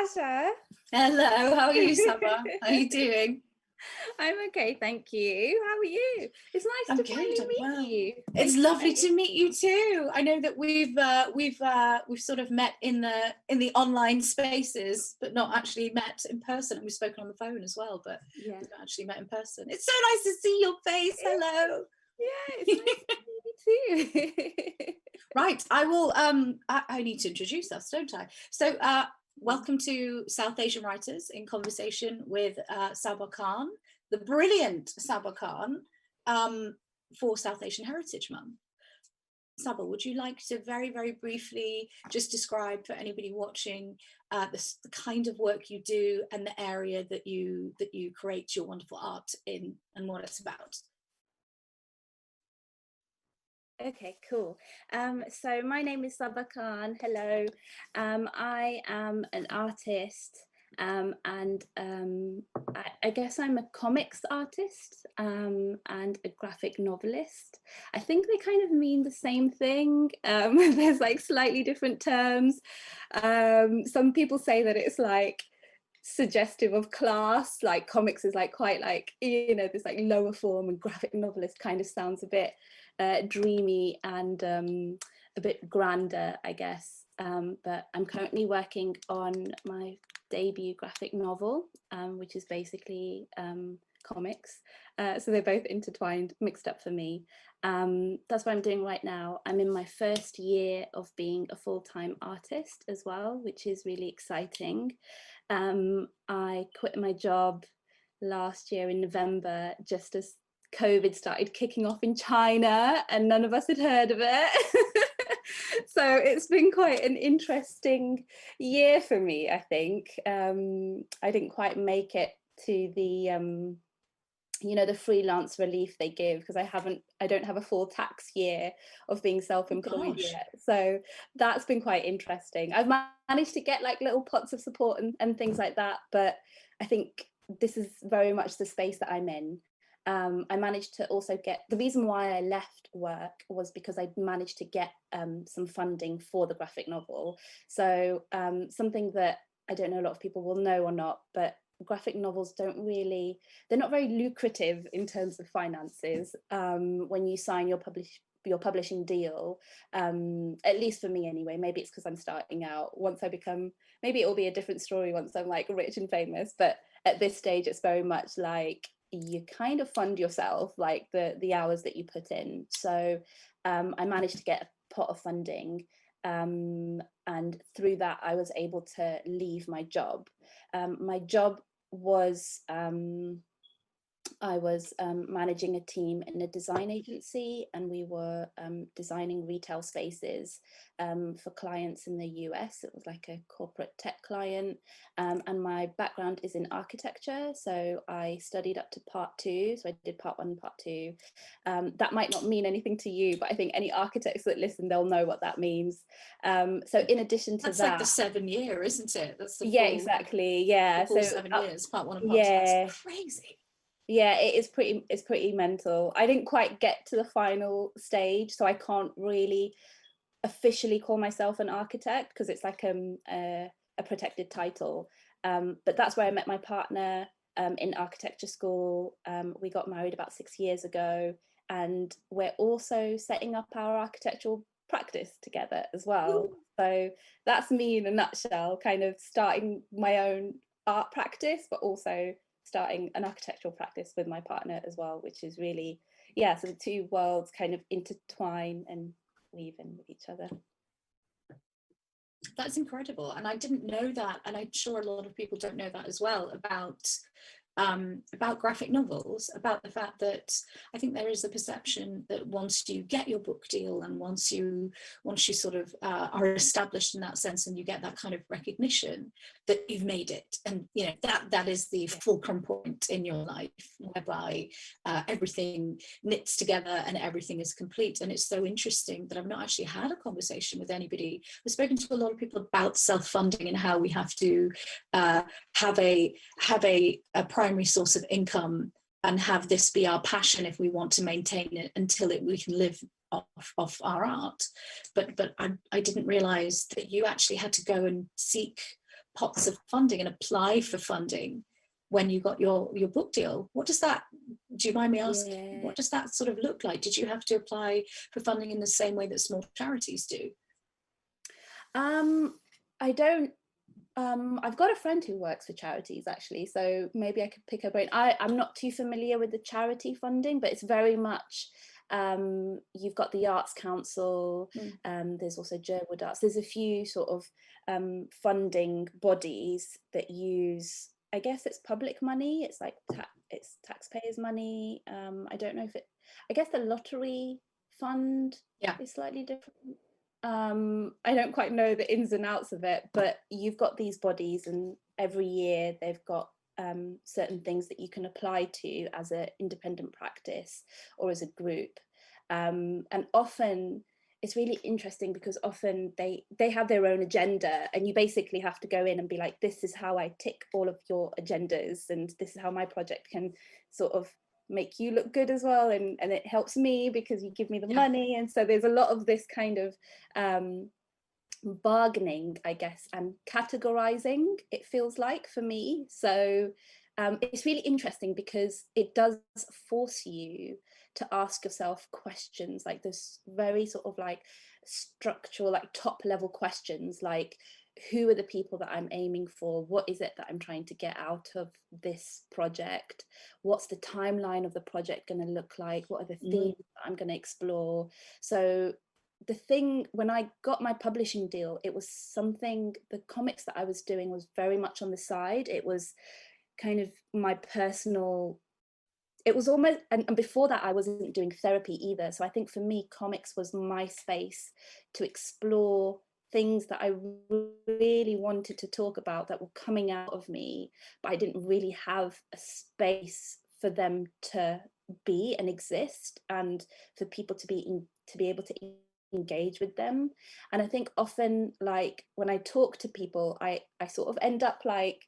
Natasha. Hello, how are you, Sabba? How are you doing? I'm okay, thank you. How are you? It's nice to finally meet you. It's lovely to meet you too. I know that we've sort of met in the online spaces, but not actually met in person. And we've spoken on the phone as well, but we've not actually met in person. It's so nice to see your face. Hello. Yeah, it's nice to meet you too. Right, I will. I need to introduce us, don't I? So, welcome to South Asian Writers in Conversation with Sabba Khan, the brilliant Sabba Khan, for South Asian Heritage Month. Sabba, would you like to very, very briefly just describe for anybody watching the kind of work you do and the area that you create your wonderful art in and what it's about? Okay, cool. So my name is Sabba Khan. Hello. I am an artist and I guess I'm a comics artist and a graphic novelist. I think they kind of mean the same thing. There's like slightly different terms. Some people say that it's like suggestive of class, like comics is like quite like, you know, this like lower form, and graphic novelist kind of sounds a bit dreamy and a bit grander, I guess. But I'm currently working on my debut graphic novel, which is basically comics. So they're both intertwined, mixed up for me. That's what I'm doing right now. I'm in my first year of being a full-time artist as well, which is really exciting. I quit my job last year in November, just as COVID started kicking off in China, and none of us had heard of it. So it's been quite an interesting year for me, I think. I didn't quite make it to the you know, the freelance relief they give, because I don't have a full tax year of being self-employed yet. So that's been quite interesting. I've managed to get like little pots of support and things like that, but I think this is very much the space that I'm in. I managed to also get, the reason why I left work was because I managed to get some funding for the graphic novel. So something that I don't know a lot of people will know or not, but graphic novels they're not very lucrative in terms of finances when you sign your publishing deal, at least for me anyway. Maybe it's because I'm starting out. Once I become, maybe it will be a different story once I'm like rich and famous, but at this stage it's very much like you kind of fund yourself, like the hours that you put in. So I managed to get a pot of funding, and through that I was able to leave my job. My job was I was managing a team in a design agency, and we were designing retail spaces for clients in the US. It was like a corporate tech client, and my background is in architecture, so I studied up to part 2. So I did part 1 and part 2. That might not mean anything to you, but I think any architects that listen, they'll know what that means. So in addition to that's that, like the 7 year, isn't it? That's the yeah, full, exactly, yeah. the full So 7 years, part 1 and part 2. That's crazy. Yeah, it's pretty mental. I didn't quite get to the final stage, so I can't really officially call myself an architect because it's like a protected title. But that's where I met my partner in architecture school. We got married about 6 years ago, and we're also setting up our architectural practice together as well. So that's me in a nutshell, kind of starting my own art practice, but also starting an architectural practice with my partner as well, which is really, yeah, so the two worlds kind of intertwine and weave in with each other. That's incredible, and I didn't know that, and I'm sure a lot of people don't know that as well about graphic novels, about the fact that I think there is a perception that once you get your book deal and once you sort of are established in that sense and you get that kind of recognition, that you've made it, and you know that is the fulcrum point in your life whereby everything knits together and everything is complete. And it's so interesting that I've not actually had a conversation with anybody. I've spoken to a lot of people about self-funding and how we have to have a primary source of income and have this be our passion if we want to maintain it until we can live off our art. But I didn't realize that you actually had to go and seek pots of funding and apply for funding when you got your book deal. What does that, do you mind me asking, what does that sort of look like? Did you have to apply for funding in the same way that small charities do? I don't. I've got a friend who works for charities actually, so maybe I could pick her brain. I'm not too familiar with the charity funding, but it's very much, you've got the Arts Council, there's also Jerwood Arts, there's a few sort of funding bodies that use, I guess it's public money, it's like it's taxpayers' money. I don't know if I guess the lottery fund is slightly different. I don't quite know the ins and outs of it, but you've got these bodies, and every year they've got certain things that you can apply to as an independent practice or as a group. And often it's really interesting because often they have their own agenda, and you basically have to go in and be like, this is how I tick all of your agendas, and this is how my project can sort of make you look good as well, and it helps me because you give me the money. And so there's a lot of this kind of bargaining, I guess, and categorizing, it feels like, for me. So it's really interesting because it does force you to ask yourself questions, like this very sort of like structural, like top level questions, like who are the people that I'm aiming for? What is it that I'm trying to get out of this project? What's the timeline of the project going to look like? What are the themes that I'm going to explore? So the thing, when I got my publishing deal, it was something, the comics that I was doing was very much on the side. It was kind of my personal, it was almost, and before that I wasn't doing therapy either. So I think for me, comics was my space to explore things that I really wanted to talk about that were coming out of me, but I didn't really have a space for them to be and exist, and for people to be able to engage with them. And I think often, like when I talk to people, I sort of end up like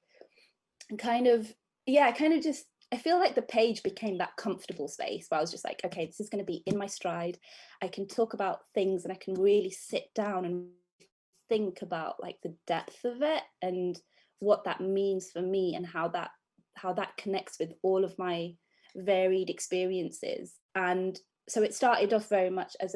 kind of just, I feel like the page became that comfortable space where I was just like, okay, this is going to be in my stride. I can talk about things and I can really sit down and think about like the depth of it and what that means for me, and how that connects with all of my varied experiences. And so it started off very much as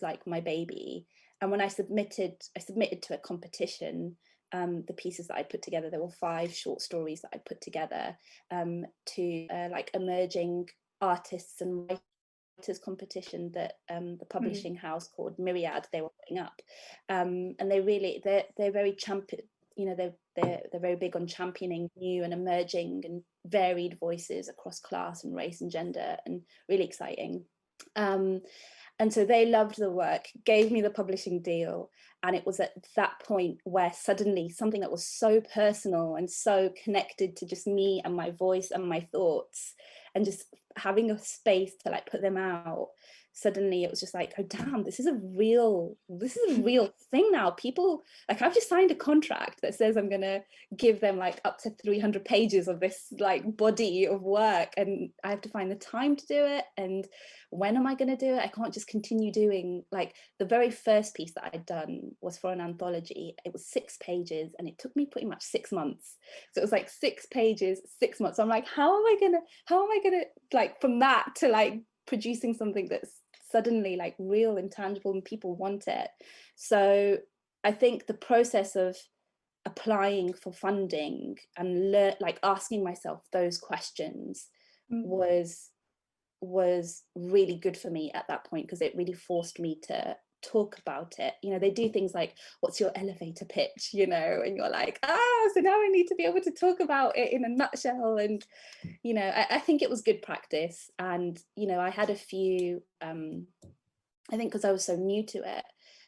like my baby. And when I submitted to a competition, the pieces that I put together, there were 5 short stories that I put together to like emerging artists and writers competition that the publishing house called Myriad, they were putting up. And they're very champion, you know, they're very big on championing new and emerging and varied voices across class and race and gender, and really exciting. And so they loved the work, gave me the publishing deal. And it was at that point where suddenly something that was so personal and so connected to just me and my voice and my thoughts, and just having a space to like put them out, suddenly it was just like, oh damn, this is a real thing now. People, like, I've just signed a contract that says I'm gonna give them like up to 300 pages of this like body of work, and I have to find the time to do it. And when am I going to do it? I can't just continue doing, like, the very first piece that I'd done was for an anthology. It was 6 pages and it took me pretty much 6 months. So it was like 6 pages, 6 months. So I'm like, how am I gonna like, from that to like producing something that's suddenly like real and tangible and people want it. So I think the process of applying for funding and like asking myself those questions was really good for me at that point, because it really forced me to talk about it. You know, they do things like, what's your elevator pitch, you know, and you're like, so now I need to be able to talk about it in a nutshell. And you know, I think it was good practice. And you know, I had a few I think because I was so new to it,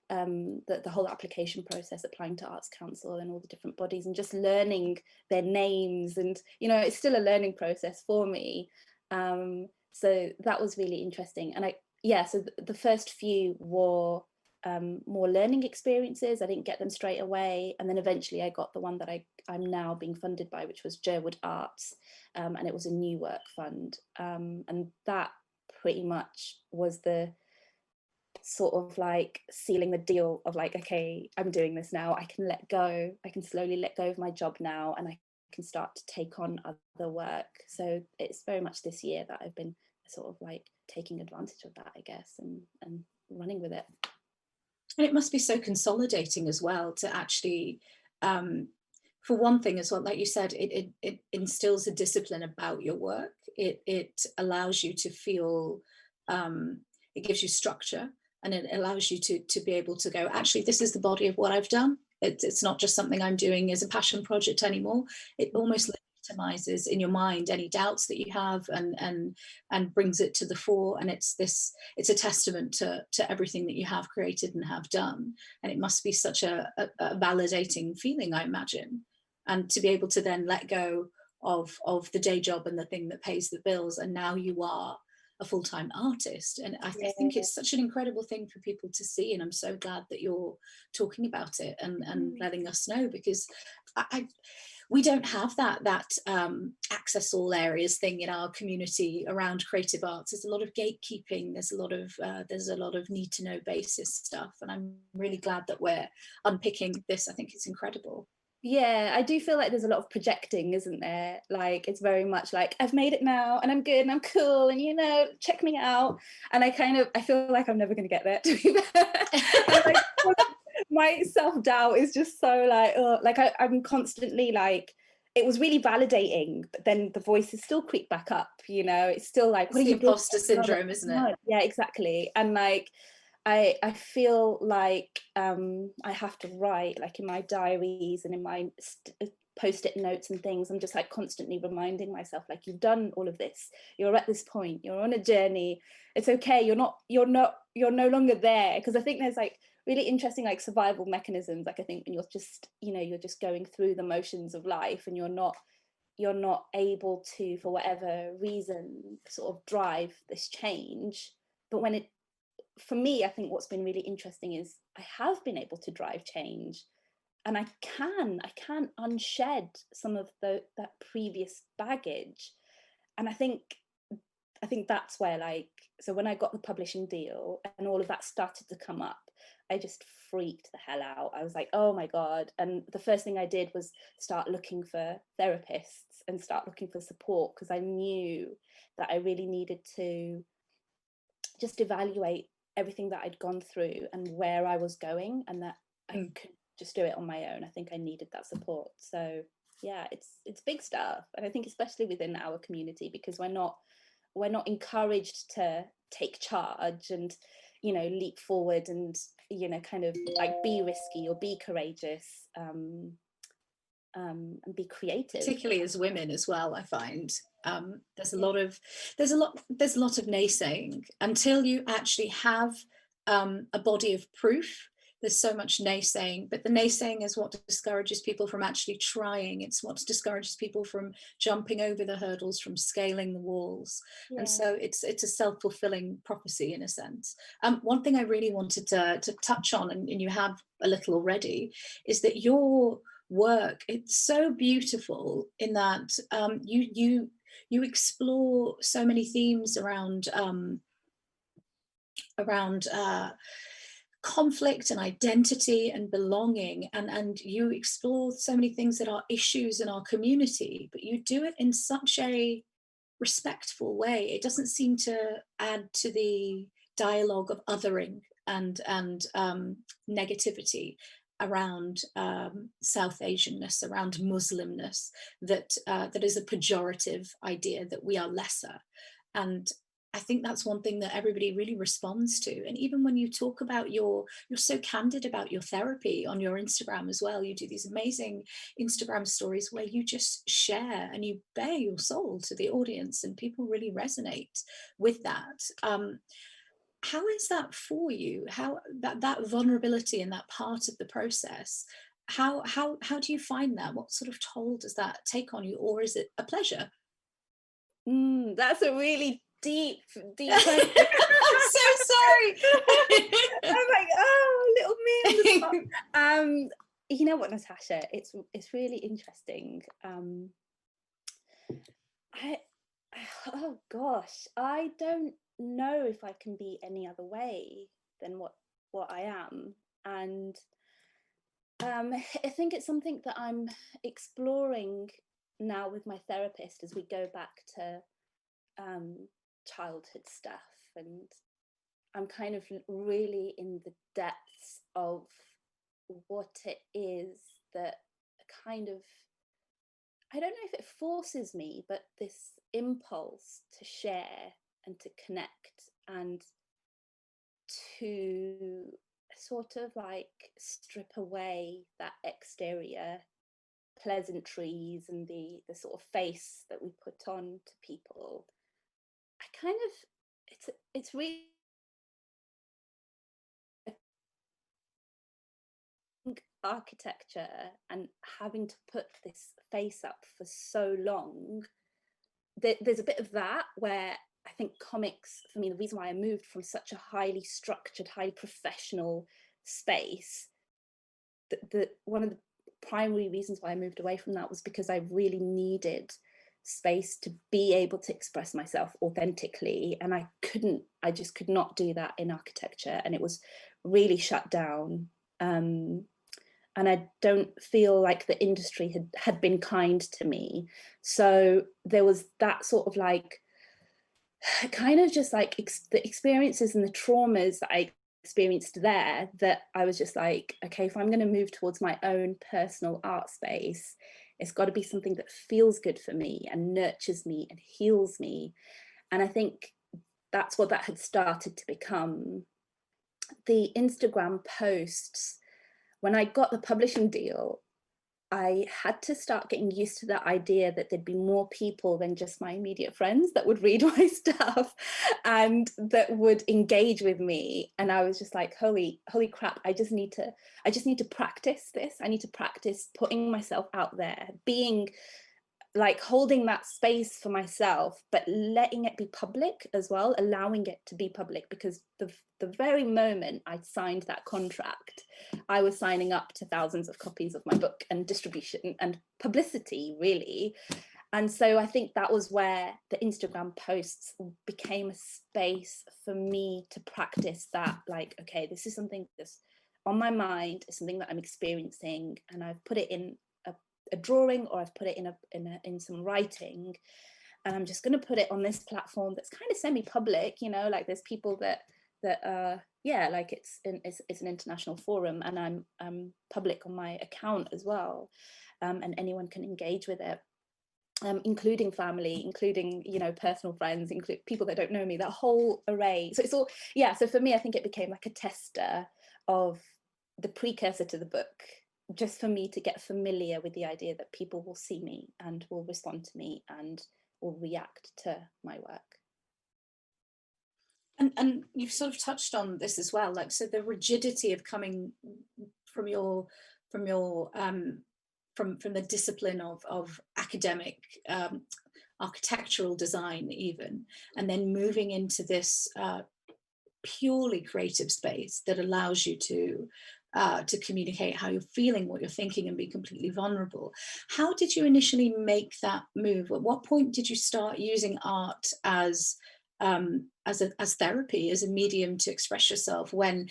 the whole application process, applying to Arts Council and all the different bodies and just learning their names, and you know, it's still a learning process for me. So that was really interesting. And so the first few were more learning experiences. I didn't get them straight away, and then eventually I got the one that I'm now being funded by, which was Jerwood Arts, and it was a new work fund, and that pretty much was the sort of like sealing the deal of like, okay, I'm doing this now, I can let go, I can slowly let go of my job now, and I can start to take on other work. So it's very much this year that I've been sort of like taking advantage of that, I guess, and running with it. And it must be so consolidating as well to actually, for one thing as well, like you said, it instills a discipline about your work. It allows you to feel, it gives you structure, and it allows you to be able to go, actually, this is the body of what I've done. It's not just something I'm doing as a passion project anymore. It almost legitimizes in your mind any doubts that you have, and brings it to the fore. And it's a testament to everything that you have created and have done. And it must be such a validating feeling, I imagine. And to be able to then let go of the day job and the thing that pays the bills, and now you are a full-time artist. And I think it's such an incredible thing for people to see, and I'm so glad that you're talking about it and letting us know, because we don't have that access all areas thing in our community around creative arts. There's a lot of gatekeeping, there's a lot of need to know basis stuff, and I'm really glad that we're unpicking this. I think it's incredible. Yeah, I do feel like there's a lot of projecting, isn't there? Like, it's very much like, I've made it now and I'm good and I'm cool and, you know, check me out. And I feel like I'm never going to get there, to be fair. Like, my self-doubt is just so like, like I'm constantly like, it was really validating, but then the voices still creep back up, you know, it's still like, what are you doing? Imposter syndrome, isn't it? Yeah, exactly. And like, I feel like I have to write, like in my diaries and in my post-it notes and things, I'm just like constantly reminding myself, like, you've done all of this, you're at this point, you're on a journey, it's okay, you're no longer there. Because I think there's like really interesting like survival mechanisms, like I think when you're just, you know, you're just going through the motions of life and you're not able to, for whatever reason, sort of drive this change. But when for me, I think what's been really interesting is I have been able to drive change, and I can unshed some of that previous baggage. And I think that's where, like, so when I got the publishing deal and all of that started to come up, I just freaked the hell out. I was like, oh my God. And the first thing I did was start looking for therapists and start looking for support, because I knew that I really needed to just evaluate everything that I'd gone through and where I was going, and that I could just do it on my own. I think I needed that support. So yeah, it's big stuff. And I think especially within our community, because we're not encouraged to take charge and, you know, leap forward and, you know, kind of like be risky or be courageous, and be creative, particularly as women as well. I find there's a lot of naysaying until you actually have a body of proof. There's so much naysaying, but the naysaying is what discourages people from actually trying. It's what discourages people from jumping over the hurdles, from scaling the walls. And so it's a self-fulfilling prophecy in a sense. One thing I really wanted to touch on, and you have a little already, is that your work, it's so beautiful in that you explore so many themes around conflict and identity and belonging, and you explore so many things that are issues in our community, but you do it in such a respectful way. It doesn't seem to add to the dialogue of othering and negativity around South Asianness, around Muslimness, that is a pejorative idea that we are lesser. And I think that's one thing that everybody really responds to. And even when you talk about you're so candid about your therapy on your Instagram as well. You do these amazing Instagram stories where you just share and you bare your soul to the audience, and people really resonate with that. How is that for you? How that vulnerability and that part of the process, how do you find that? What sort of toll does that take on you, or is it a pleasure? That's a really deep I'm so sorry. I'm like, oh, little me on the spot. You know what, Natasha, it's really interesting. Oh gosh, I don't know if I can be any other way. than what I am. And I think it's something that I'm exploring now with my therapist as we go back to childhood stuff, and I'm kind of really in the depths of what it is that kind of, I don't know if it forces me, but this impulse to share and to connect and to sort of like strip away that exterior pleasantries and the sort of face that we put on to people. I kind of, it's really architecture and having to put this face up for so long. There's a bit of that where I think comics, for me, the reason why I moved from such a highly structured, highly professional space, one of the primary reasons why I moved away from that was because I really needed space to be able to express myself authentically, and I just could not do that in architecture, and it was really shut down. And I don't feel like the industry had been kind to me. So there was that sort of like, kind of just like the experiences and the traumas that I experienced there, that I was just like, okay, if I'm going to move towards my own personal art space, it's got to be something that feels good for me and nurtures me and heals me. And I think that's what that had started to become. The Instagram posts, when I got the publishing deal, I had to start getting used to the idea that there'd be more people than just my immediate friends that would read my stuff and that would engage with me. And I was just like, holy crap, I just need to practice this. I need to practice putting myself out there, being like holding that space for myself, but letting it be public as well, allowing it to be public, because the very moment I signed that contract, I was signing up to thousands of copies of my book and distribution and publicity, really. And so I think that was where the Instagram posts became a space for me to practice that, like, okay, this is something that's on my mind, it's something that I'm experiencing, and I've put it in a drawing, or I've put it in some writing, and I'm just going to put it on this platform that's kind of semi-public, you know, like there's people that yeah, like it's an international forum, and I'm public on my account as well, and anyone can engage with it, including family, including, you know, personal friends, include people that don't know me, that whole array. So it's all, yeah, so for me, I think it became like a tester of the precursor to the book, just for me to get familiar with the idea that people will see me and will respond to me and will react to my work. And you've sort of touched on this as well, like, so the rigidity of coming from the discipline of academic architectural design even, and then moving into this purely creative space that allows you to communicate how you're feeling, what you're thinking, and be completely vulnerable. How did you initially make that move? At what point did you start using art as therapy, as a medium to express yourself, when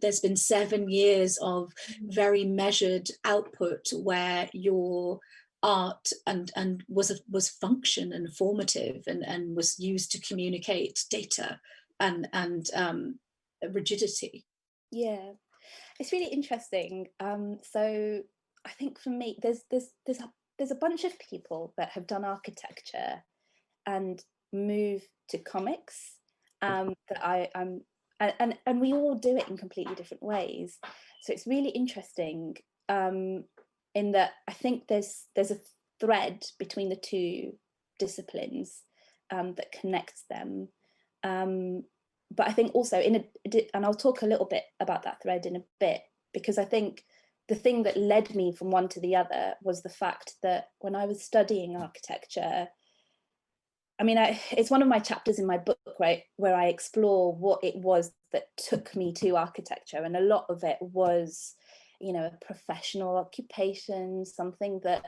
there's been 7 years of very measured output where your art and was function and formative and was used to communicate data and rigidity? Yeah, it's really interesting. So I think for me, there's a bunch of people that have done architecture and move to comics, that I'm and we all do it in completely different ways. So it's really interesting, in that I think there's a thread between the two disciplines, that connects them. But I think also and I'll talk a little bit about that thread in a bit, because I think the thing that led me from one to the other was the fact that when I was studying architecture, I mean, it's one of my chapters in my book, right, where I explore what it was that took me to architecture. And a lot of it was, you know, a professional occupation, something that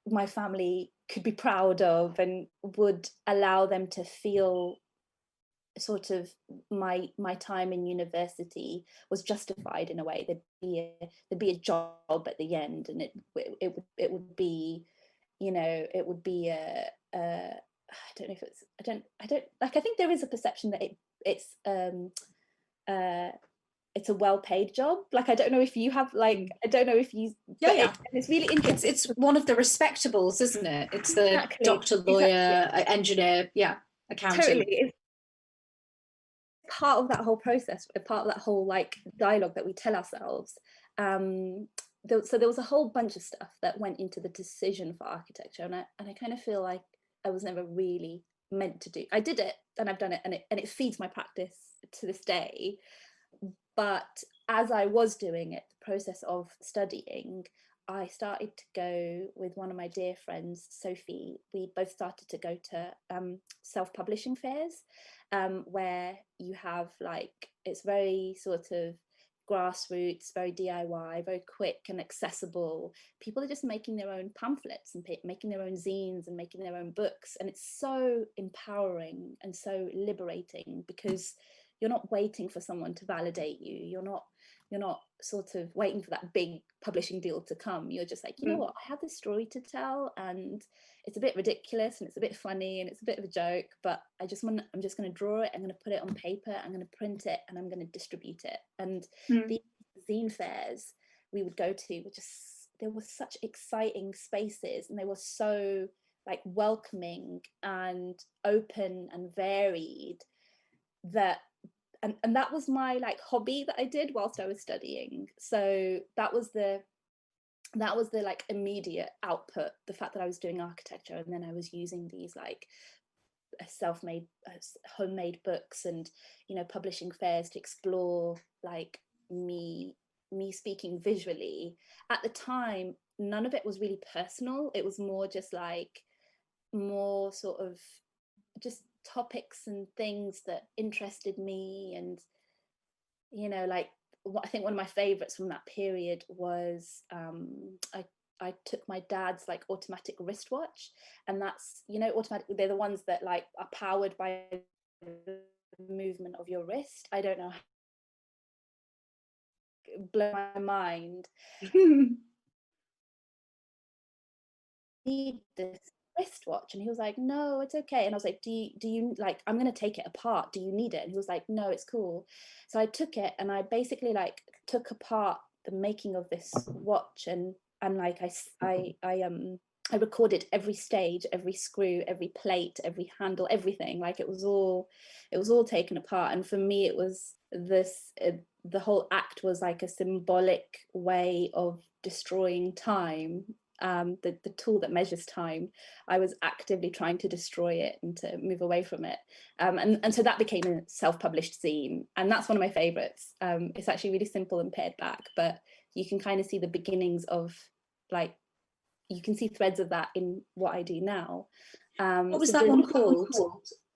my family could be proud of and would allow them to feel sort of my time in university was justified in a way. There'd be a job at the end, and it would be, you know, it would be I don't know if it's, I don't like, I think there is a perception that it's a well-paid job. Like, I don't know if you have, like, I don't know if you, yeah. It's really interesting. It's one of the respectables, isn't it? It's the Exactly. doctor, lawyer, engineer, accountant. Totally. It's part of that whole process, part of that whole like dialogue that we tell ourselves. So there was a whole bunch of stuff that went into the decision for architecture, and I kind of feel like I was never really meant to do. I did it, and I've done it, and it feeds my practice to this day. But as I was doing it, the process of studying, I started to go with one of my dear friends, Sophie. We both started to go to self-publishing fairs, where you have like, it's very sort of grassroots, very DIY, very quick and accessible. People are just making their own pamphlets and making their own zines and making their own books. And it's so empowering and so liberating, because you're not waiting for someone to validate you. You're not sort of waiting for that big publishing deal to come. You're just like, you know what, I have this story to tell, and it's a bit ridiculous and it's a bit funny and it's a bit of a joke, but I'm just going to draw it, I'm going to put it on paper, I'm going to print it, and I'm going to distribute it. And the zine fairs we would go to were just, there were such exciting spaces, and they were so like welcoming and open and varied, that and that was my like hobby that I did whilst I was studying. So that was the like immediate output, the fact that I was doing architecture, and then I was using these like self-made homemade books, and, you know, publishing fairs to explore like me speaking visually. At the time, none of it was really personal. It was more just like, more sort of just topics and things that interested me. And, you know, like, I think one of my favorites from that period was I took my dad's like automatic wristwatch, and that's, you know, automatic, they're the ones that like are powered by the movement of your wrist. I don't know, blow my mind. Need this wristwatch? And he was like, no, it's okay. And I was like, do you like, I'm going to take it apart, do you need it? And he was like, no, it's cool. So I took it, and I basically like took apart the making of this watch, and like I recorded every stage, every screw, every plate, every handle, everything. Like it was all taken apart. And for me, it was this the whole act was like a symbolic way of destroying time. The tool that measures time, I was actively trying to destroy it and to move away from it. And so that became a self-published zine, and that's one of my favorites. It's actually really simple and pared back, but you can kind of see the beginnings of, like, you can see threads of that in what I do now. What was that one called?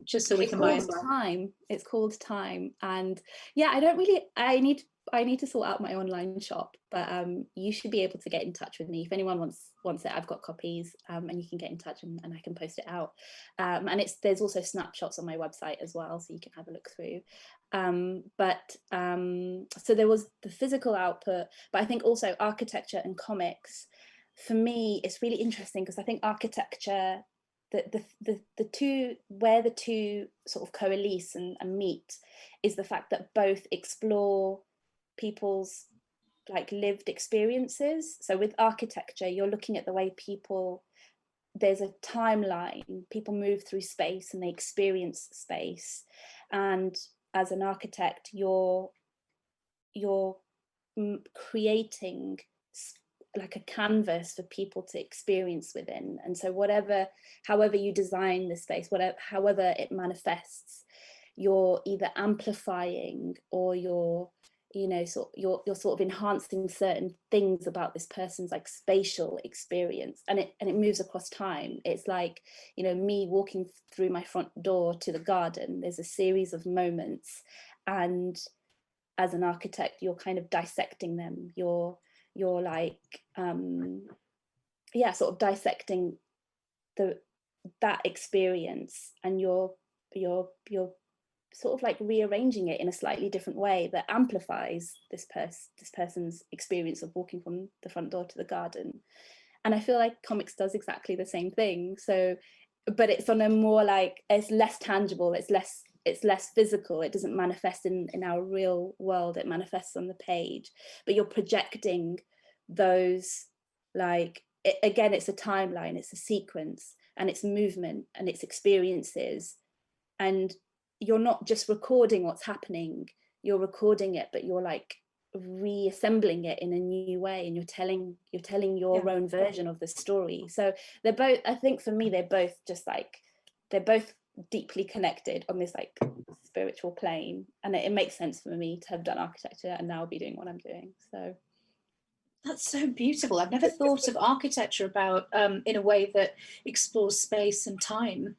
Just so we can buy Time. It's called Time. And yeah, I need to sort out my online shop, but you should be able to get in touch with me if anyone wants it. I've got copies, and you can get in touch, and I can post it out. And there's also snapshots on my website as well, so you can have a look through. So there was the physical output, but I think also architecture and comics, for me, it's really interesting, because I think architecture, the two, where the two sort of coalesce and meet, is the fact that both explore people's like lived experiences. So with architecture, you're looking at the way people, there's a timeline, people move through space and they experience space, and as an architect, you're creating like a canvas for people to experience within. And so however you design the space, however it manifests, you're either amplifying, or you're sort of enhancing certain things about this person's like spatial experience, and it moves across time. It's like, you know, me walking through my front door to the garden, there's a series of moments, and as an architect, you're kind of dissecting them. You're like sort of dissecting that experience, and you're sort of like rearranging it in a slightly different way that amplifies this person's experience of walking from the front door to the garden. And I feel like comics does exactly the same thing. So, but it's on a more like, it's less tangible, it's less physical, it doesn't manifest in our real world, it manifests on the page, but you're projecting those, like, again, it's a timeline, it's a sequence, and it's movement and it's experiences, and you're not just recording what's happening, you're recording it, but you're like reassembling it in a new way, and you're telling your own version of the story. So they're both, I think for me, they're both just like, they're both deeply connected on this like spiritual plane, and it makes sense for me to have done architecture and now be doing what I'm doing. So that's so beautiful. I've never thought of architecture about in a way that explores space and time,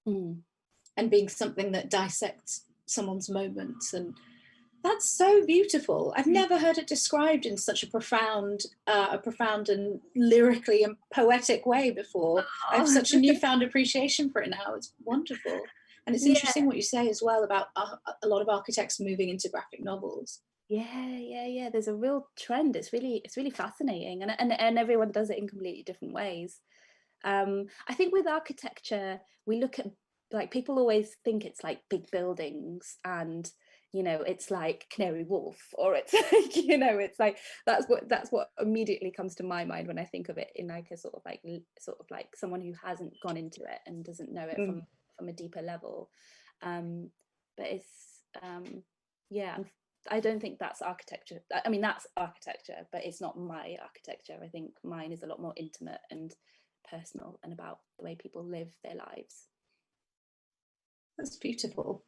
and being something that dissects someone's moments. And that's so beautiful. I've never heard it described in such a profound and lyrically and poetic way before. I have such a newfound appreciation for it now. It's wonderful. And it's interesting what you say as well about a lot of architects moving into graphic novels. Yeah. There's a real trend. It's really fascinating, and everyone does it in completely different ways. I think with architecture, we look at, like, people always think it's like big buildings, and it's like Canary Wharf, or it's like, it's like, that's what immediately comes to my mind when I think of it in like a sort of like someone who hasn't gone into it and doesn't know it from a deeper level. But it's I don't think that's architecture. I mean, that's architecture, but it's not my architecture. I think mine is a lot more intimate and personal, and about the way people live their lives. That's beautiful.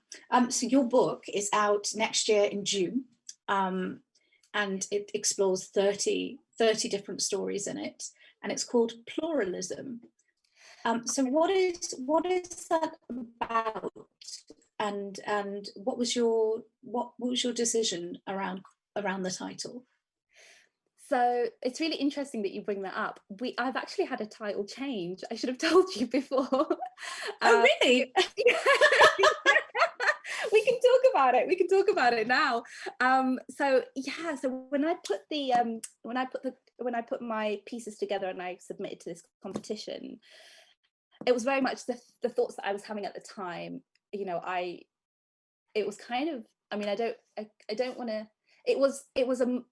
So your book is out next year in June, and it explores 30 different stories in it, and it's called Pluralism. So what is that about, and what was your decision around the title? So it's really interesting that you bring that up. I've actually had a title change. I should have told you before. Oh, really? We can talk about it now. So when I put my pieces together and I submitted to this competition, it was very much the thoughts that I was having at the time. It was kind of, I mean, I don't want to, it was a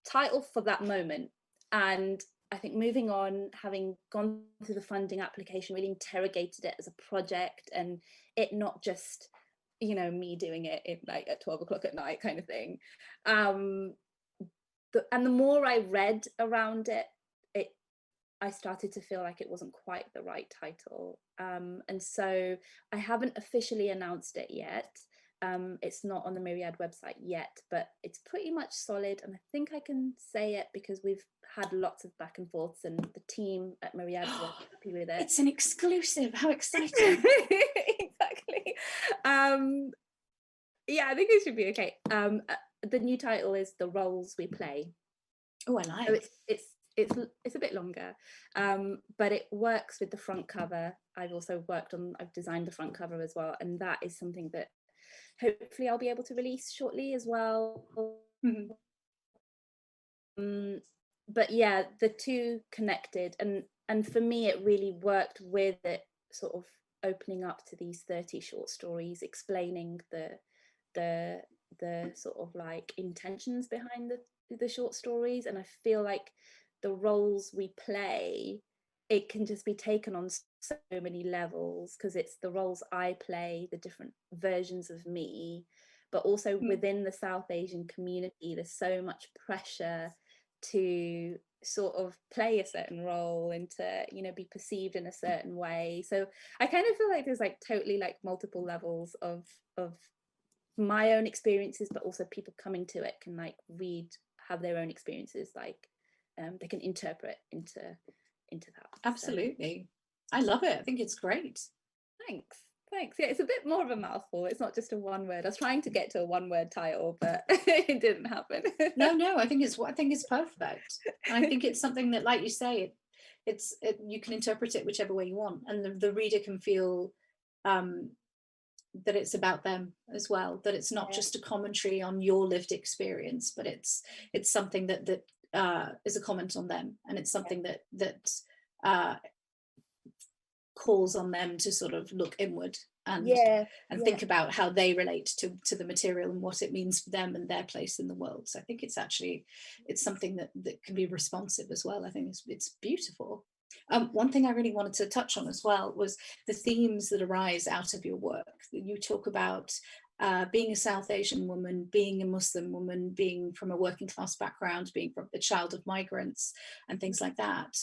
title for that moment, and I think moving on, having gone through the funding application, really interrogated it as a project, and it not just me doing it in like at 12 o'clock at night kind of thing. And the more I read around it, I started to feel like it wasn't quite the right title, and so I haven't officially announced it yet. It's not on the Myriad website yet, but it's pretty much solid, and I think I can say it because we've had lots of back and forths, and the team at Myriad were happy with it. It's an exclusive. How exciting! Exactly. I think it should be okay. The new title is The Roles We Play. Oh, I like. So it's a bit longer, but it works with the front cover. I've designed the front cover as well, and that is something that hopefully I'll be able to release shortly as well. But yeah, the two connected, and for me it really worked with it sort of opening up to these 30 short stories, explaining the sort of like intentions behind the short stories. And I feel like the roles we play, it can just be taken on so many levels, because it's the roles I play, the different versions of me, but also within the South Asian community there's so much pressure to sort of play a certain role and to be perceived in a certain way. So I kind of feel like there's like totally like multiple levels of my own experiences, but also people coming to it can like have their own experiences, like they can interpret into that. Absolutely. So I love it. I think it's great. Thanks. Yeah, it's a bit more of a mouthful. It's not just a one word. I was trying to get to a one word title, but it didn't happen. No, I think it's perfect. And I think it's something that, like you say, you can interpret it whichever way you want, and the reader can feel that it's about them as well, that it's not just a commentary on your lived experience, but it's something that is a comment on them, and it's something that calls on them to sort of look inward and think about how they relate to the material and what it means for them and their place in the world. So I think it's something that can be responsive as well. I think it's beautiful. One thing I really wanted to touch on as well was the themes that arise out of your work. You talk about being a South Asian woman, being a Muslim woman, being from a working class background, being from a child of migrants, and things like that.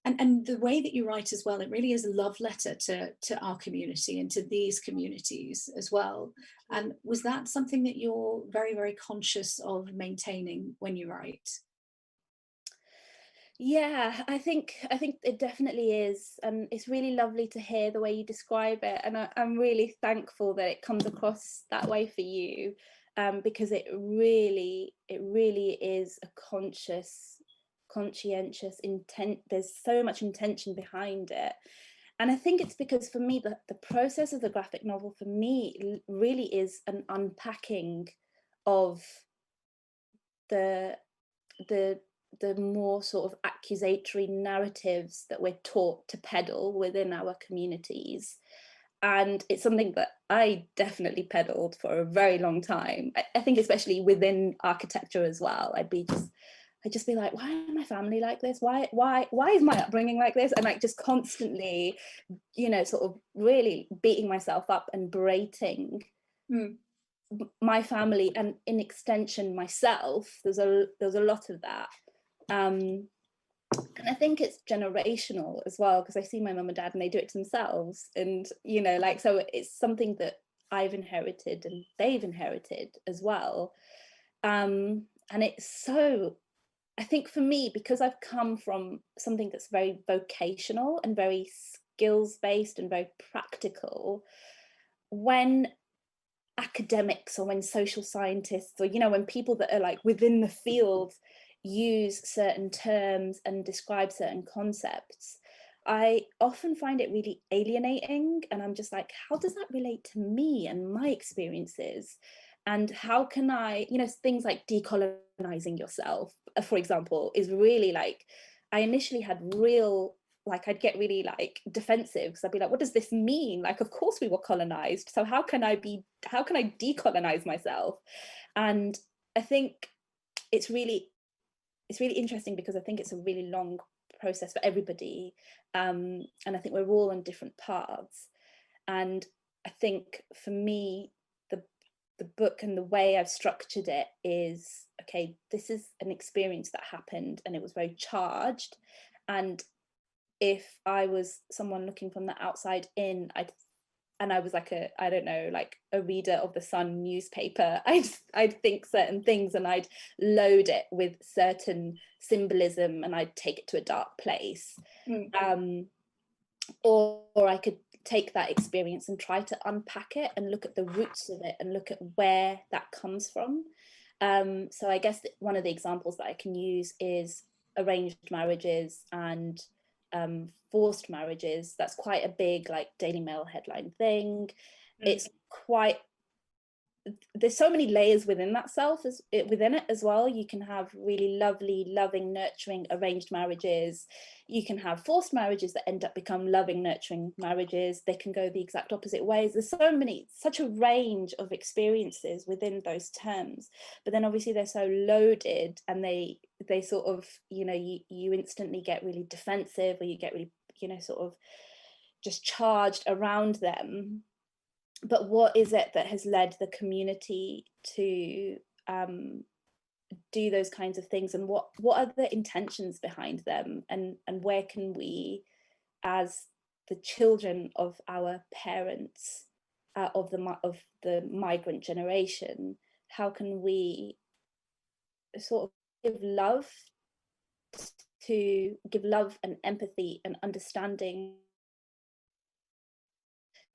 And the way that you write as well, it really is a love letter to our community and to these communities as well. And was that something that you're very, very conscious of maintaining when you write? Yeah, I think it definitely is, and it's really lovely to hear the way you describe it, and I'm really thankful that it comes across that way for you, because it really is a conscientious intent. There's so much intention behind it, and I think it's because for me the process of the graphic novel for me really is an unpacking of the more sort of accusatory narratives that we're taught to peddle within our communities. And it's something that I definitely peddled for a very long time. I think especially within architecture as well. I'd just be like, why is my family like this? Why is my upbringing like this? And like just constantly, sort of really beating myself up and berating my family, and in extension myself. There's a lot of that. And I think it's generational as well, because I see my mum and dad and they do it to themselves, and so it's something that I've inherited and they've inherited as well. And it's so, I think for me, because I've come from something that's very vocational and very skills based and very practical, when academics or when social scientists, or when people that are like within the field use certain terms and describe certain concepts, I often find it really alienating, and I'm just like, how does that relate to me and my experiences? And how can I, things like decolonizing yourself, for example, is really like, I initially had real, like, I'd get really like defensive, because I'd be like, what does this mean? Like, of course we were colonized, so how can I decolonize myself? And I think it's really interesting, because I think it's a really long process for everybody, and I think we're all on different paths. And I think for me, the book and the way I've structured it is, okay, this is an experience that happened and it was very charged, and if I was someone looking from the outside in, I was like a reader of the Sun newspaper, I'd think certain things, and I'd load it with certain symbolism, and I'd take it to a dark place. Or I could take that experience and try to unpack it and look at the roots of it and look at where that comes from. So I guess one of the examples that I can use is arranged marriages and forced marriages. That's quite a big, like, Daily Mail headline thing. It's quite, there's so many layers within it as well. You can have really lovely, loving, nurturing arranged marriages. You can have forced marriages that end up become loving, nurturing marriages. They can go the exact opposite ways. There's such a range of experiences within those terms. But then obviously they're so loaded, and they sort of, you instantly get really defensive, or you get really, sort of just charged around them. But what is it that has led the community to do those kinds of things, and what are the intentions behind them, and where can we, as the children of our parents, of the migrant generation, how can we sort of give love and empathy and understanding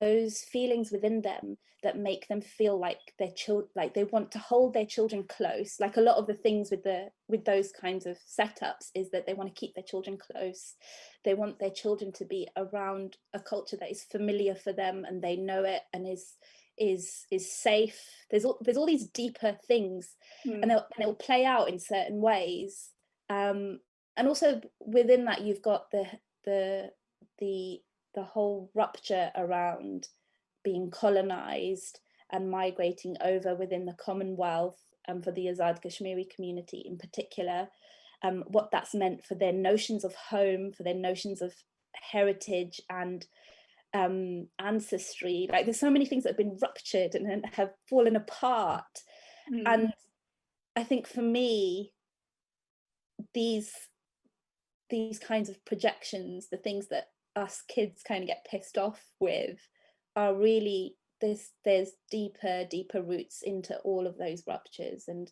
those feelings within them that make them feel like their children, like they want to hold their children close. Like a lot of the things with those kinds of setups is that they want to keep their children close. They want their children to be around a culture that is familiar for them and they know it and is safe. There's all these deeper things, and it will play out in certain ways. And also within that, you've got the whole rupture around being colonized and migrating over within the Commonwealth, and for the Azad Kashmiri community in particular, what that's meant for their notions of home, for their notions of heritage and ancestry. Like there's so many things that have been ruptured and have fallen apart. And I think for me, these kinds of projections, the things that us kids kind of get pissed off with, are really, there's deeper roots into all of those ruptures. And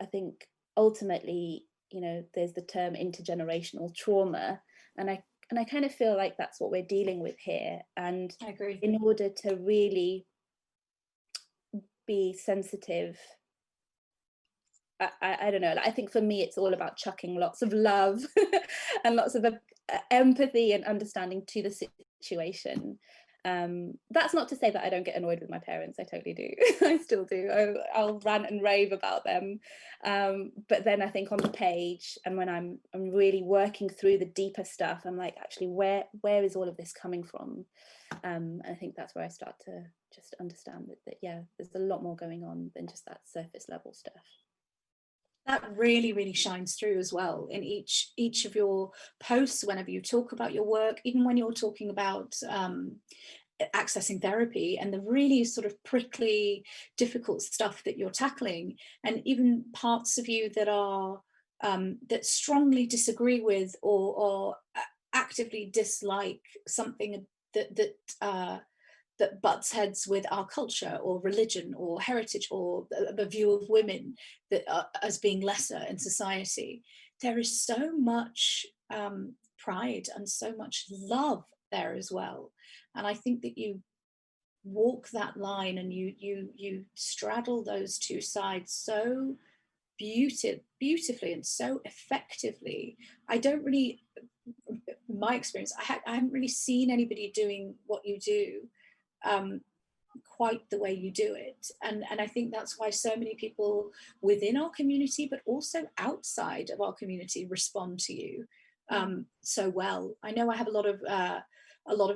I think ultimately, you know, there's the term intergenerational trauma, and I kind of feel like that's what we're dealing with here. And I agree. In order to really be sensitive, I don't know, I think for me it's all about chucking lots of love and lots of empathy and understanding to the situation. That's not to say that I don't get annoyed with my parents. I totally do. I still do. I'll rant and rave about them, but then I think on the page, and when I'm really working through the deeper stuff, I'm like, actually, where is all of this coming from? And I think that's where I start to just understand that yeah, there's a lot more going on than just that surface level stuff. That really shines through as well in each of your posts, whenever you talk about your work, even when you're talking about accessing therapy and the really sort of prickly, difficult stuff that you're tackling, and even parts of you that are that strongly disagree with or actively dislike something that butts heads with our culture or religion or heritage or the view of women that as being lesser in society. There is so much pride and so much love there as well. And I think that you walk that line and you straddle those two sides so beautifully and so effectively. I don't really, in my experience, I haven't really seen anybody doing what you do quite the way you do it, and I think that's why so many people within our community but also outside of our community respond to you so well. I know I have a lot of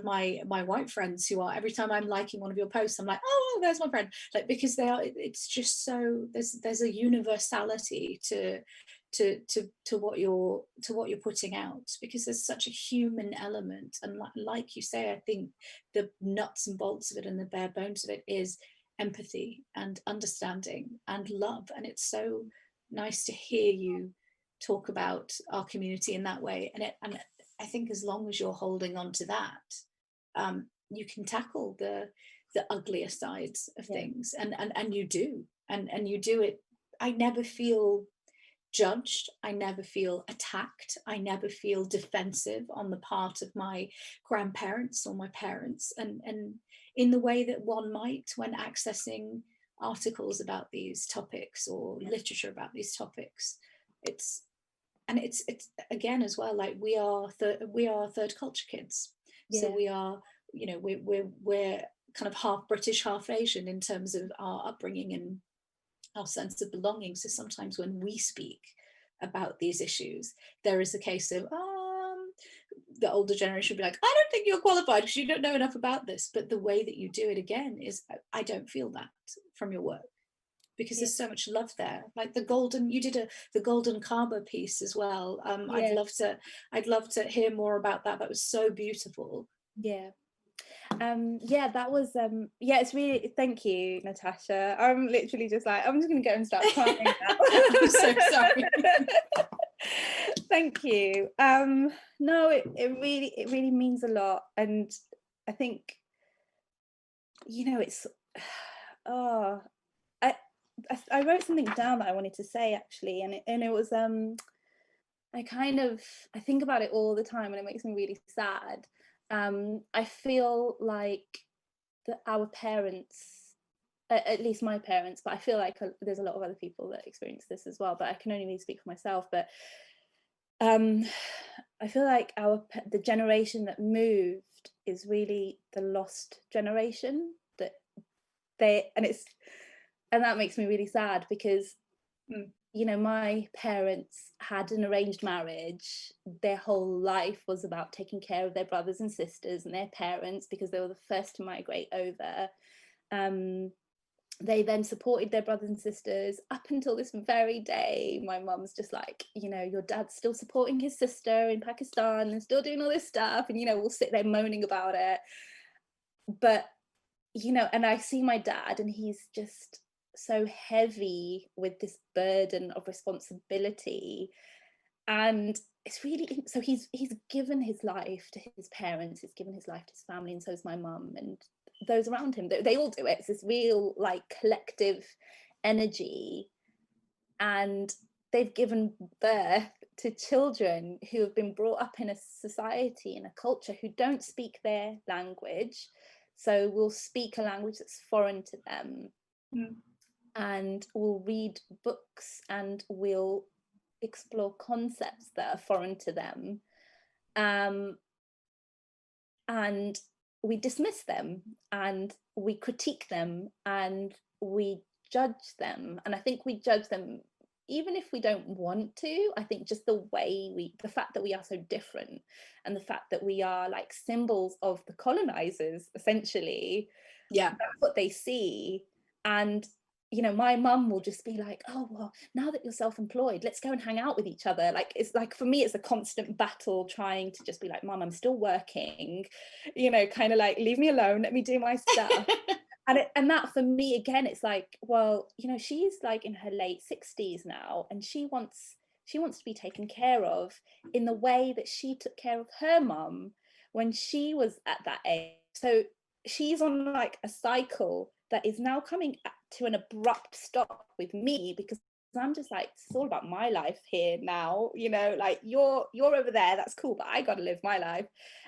my white friends who are, every time I'm liking one of your posts, I'm like, oh, there's my friend, like, because they are, it's just so, there's a universality to what you're putting out, because there's such a human element. And like you say, I think the nuts and bolts of it and the bare bones of it is empathy and understanding and love. And it's so nice to hear you talk about our community in that way. And I think as long as you're holding on to that, you can tackle the uglier sides of things, and you do, and you do it. I never feel judged, I never feel attacked, I never feel defensive on the part of my grandparents or my parents, and in the way that one might when accessing articles about these topics or literature about these topics. It's again as well, like we are third culture kids, so we are, you know, we're kind of half British, half Asian in terms of our upbringing and our sense of belonging. So sometimes when we speak about these issues, there is a case of the older generation will be like, I don't think you're qualified because you don't know enough about this. But the way that you do it again is, I don't feel that from your work, because there's so much love there. Like you did the golden Kaaba piece as well. I'd love to hear more about that. That was so beautiful. That was it's really, thank you, Natasha. I'm literally just like, I'm just gonna go and start crying now. I'm so sorry. Thank you. No, it really means a lot. And I think, you know, it's I wrote something down that I wanted to say actually, and it was I think about it all the time and it makes me really sad. I feel like our parents, at least my parents, but I feel like there's a lot of other people that experience this as well, but I can only really speak for myself. But I feel like the generation that moved is really the lost generation, that and that makes me really sad, because you know, my parents had an arranged marriage. Their whole life was about taking care of their brothers and sisters and their parents, because they were the first to migrate over. They then supported their brothers and sisters up until this very day. My mum's just like, you know, your dad's still supporting his sister in Pakistan and still doing all this stuff, and, you know, we'll sit there moaning about it. But, you know, and I see my dad, and he's just so heavy with this burden of responsibility. And it's really, so he's given his life to his parents, he's given his life to his family, and so is my mum and those around him. They all do it. It's this real like collective energy, and they've given birth to children who have been brought up in a society, in a culture, who don't speak their language, so will speak a language that's foreign to them. And will read books and will explore concepts that are foreign to them, and we dismiss them and we critique them and we judge them. And I think we judge them even if we don't want to. I think just the fact that we are so different, and the fact that we are like symbols of the colonizers, essentially, that's what they see. And you know, my mum will just be like, oh, well, now that you're self-employed, let's go and hang out with each other. Like, it's like, for me, it's a constant battle trying to just be like, Mum, I'm still working, you know, kind of like, leave me alone, let me do my stuff. And that, for me, again, it's like, well, you know, she's like in her late 60s now, and she wants to be taken care of in the way that she took care of her mum when she was at that age. So she's on like a cycle that is now coming to an abrupt stop with me, because I'm just like, it's all about my life here now, you know, like you're over there, that's cool, but I got to live my life.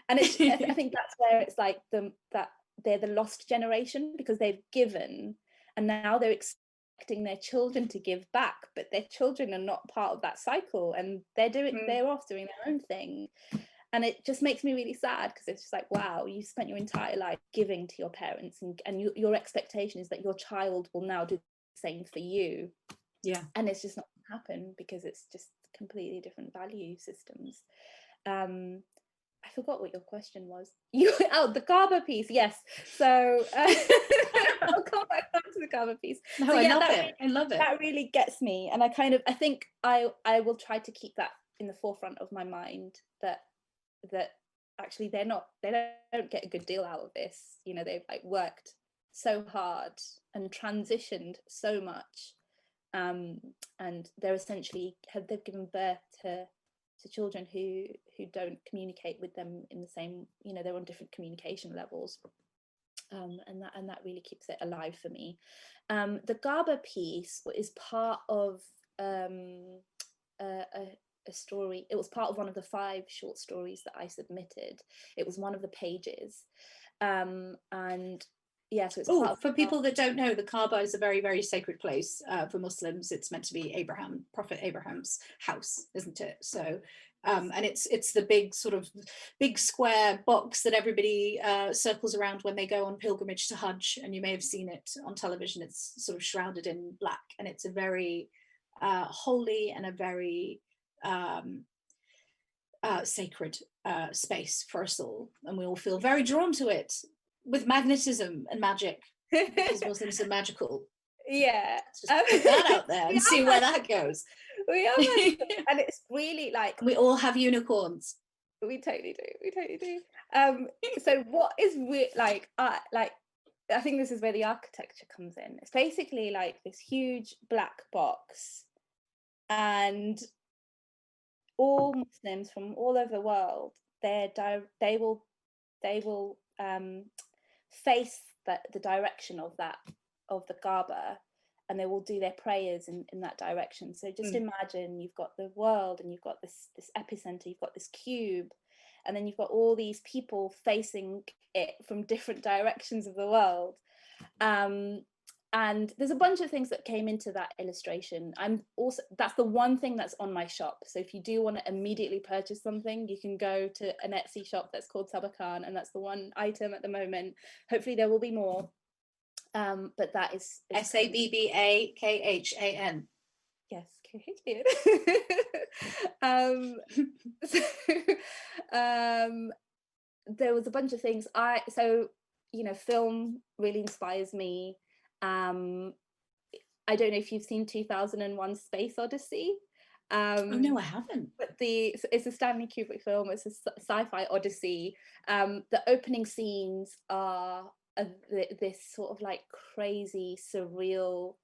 And it's I think that's where it's like that they're the lost generation, because they've given and now they're expecting their children to give back, but their children are not part of that cycle, and they're off doing their own thing. And it just makes me really sad, because it's just like, wow, you spent your entire life giving to your parents, and your expectation is that your child will now do the same for you. And it's just not going to happen, because it's just completely different value systems. I forgot what your question was. The Garber piece, yes. So I'll come back to the Garber piece. No, so, I love it. That really gets me, and I think I will try to keep that in the forefront of my mind, that actually they don't get a good deal out of this. You know, they've like worked so hard and transitioned so much, and they're essentially they've given birth to children who don't communicate with them in the same, you know, they're on different communication levels, and that really keeps it alive for me. The Garber piece is part of a story. It was part of one of the 5 short stories that I submitted. It was one of the pages, and yeah, so it's for people that don't know, the Kaaba is a very, very sacred place for Muslims. It's meant to be Prophet Abraham's house, isn't it? So and it's the big square box that everybody circles around when they go on pilgrimage to Hajj, and you may have seen it on television. It's sort of shrouded in black, and it's a very holy and a very sacred space for us all, and we all feel very drawn to it with magnetism and magic, because Muslims are magical. Let's just put that out there and see where that goes. We are magical. And it's really like, we all have unicorns. We totally do. So what is like I think this is where the architecture comes in. It's basically like this huge black box, and all Muslims from all over the world, they will face the direction of the Kaaba, and they will do their prayers in that direction. So just imagine you've got the world, and you've got this epicenter, you've got this cube, and then you've got all these people facing it from different directions of the world. And there's a bunch of things that came into that illustration. That's the one thing that's on my shop. So if you do want to immediately purchase something, you can go to an Etsy shop that's called Sabba Khan, and that's the one item at the moment. Hopefully there will be more. But that is SABBAKHAN. Yes, so, there was a bunch of things. Film really inspires me. I don't know if you've seen 2001 Space Odyssey. Oh no, I haven't. But it's a Stanley Kubrick film. It's a sci-fi odyssey. The opening scenes are this sort of like crazy, surreal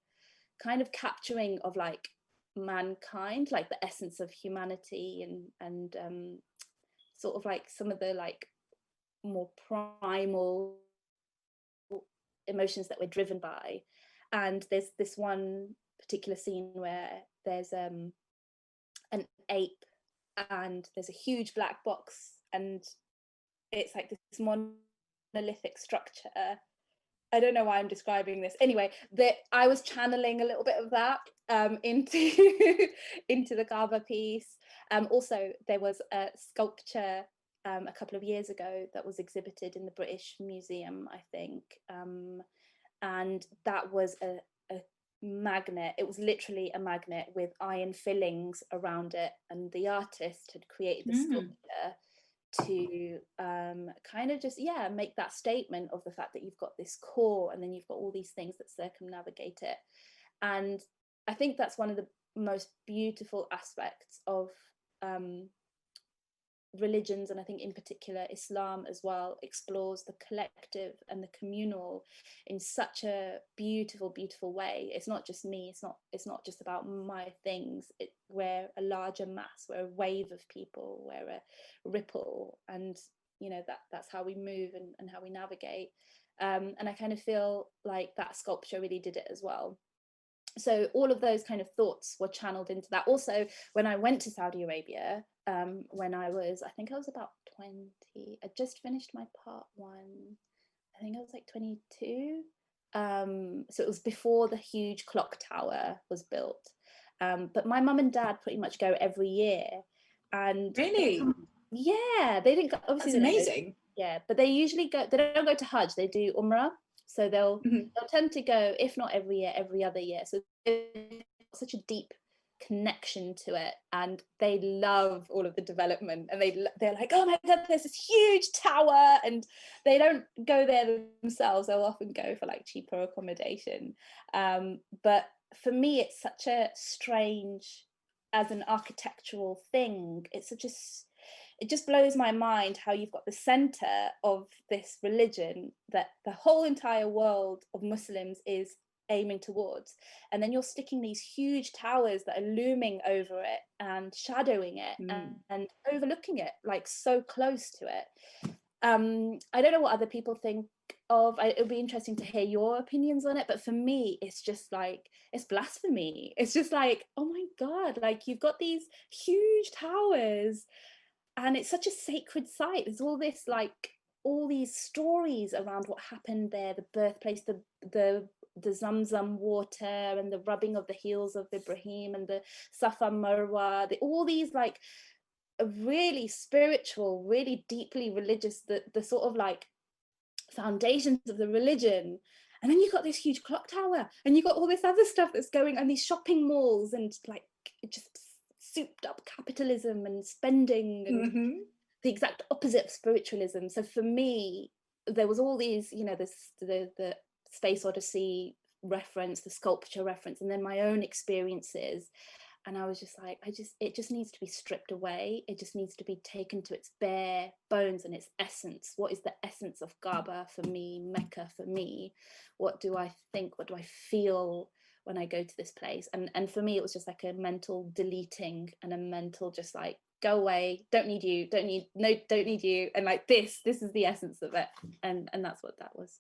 kind of capturing of like mankind, like the essence of humanity, and sort of like some of the like more primal emotions that we're driven by. And there's this one particular scene where there's an ape, and there's a huge black box, and it's like this monolithic structure. I don't know why I'm describing this. Anyway, I was channeling a little bit of that into into the Kaaba piece. Also, there was a sculpture a couple of years ago that was exhibited in the British Museum, I think, and that was a magnet. It was literally a magnet with iron fillings around it, and the artist had created the sculpture to kind of just make that statement of the fact that you've got this core, and then you've got all these things that circumnavigate it. And I think that's one of the most beautiful aspects of religions, and I think in particular Islam as well, explores the collective and the communal in such a beautiful way. It's not just me, it's not just about my things. We're a larger mass, we're a wave of people, we're a ripple, and that's how we move and how we navigate. And I kind of feel like that sculpture really did it as well. So all of those kind of thoughts were channeled into that. Also, when I went to Saudi Arabia, when I was about 20, I just finished my part 1. I think I was like 22. So it was before the huge clock tower was built. But my mum and dad pretty much go every year. And really? Yeah, they didn't go, obviously. That's amazing. But they usually go, they don't go to Hajj, they do Umrah. So they'll tend to go, if not every year, every other year. So such a deep connection to it, and they love all of the development, and they're like, oh my god, there's this huge tower, and they don't go there themselves. They'll often go for like cheaper accommodation. But for me, it's such a strange, as an architectural thing, it just blows my mind how you've got the center of this religion that the whole entire world of Muslims is aiming towards, and then you're sticking these huge towers that are looming over it and shadowing it and overlooking it, like so close to it. I don't know what other people think of. It would be interesting to hear your opinions on it, but for me it's just like, it's blasphemy. It's just like, oh my god, like you've got these huge towers and it's such a sacred site. There's all this, like, all these stories around what happened there, the birthplace, the Zamzam water, and the rubbing of the heels of Ibrahim, and the Safa Marwa, all these like really spiritual, really deeply religious, the sort of like foundations of the religion. And then you've got this huge clock tower, and you've got all this other stuff that's going on, these shopping malls, and like just souped up capitalism and spending, and the exact opposite of spiritualism. So for me, there was all these, the Space Odyssey reference, the sculpture reference, and then my own experiences. And I was just like, it just needs to be stripped away. It just needs to be taken to its bare bones and its essence. What is the essence of Kaaba for me, Mecca for me? What do I think? What do I feel when I go to this place? And for me, it was just like a mental deleting, and a mental just like, go away, don't need you, don't need you. And like this is the essence of it. And that's what that was.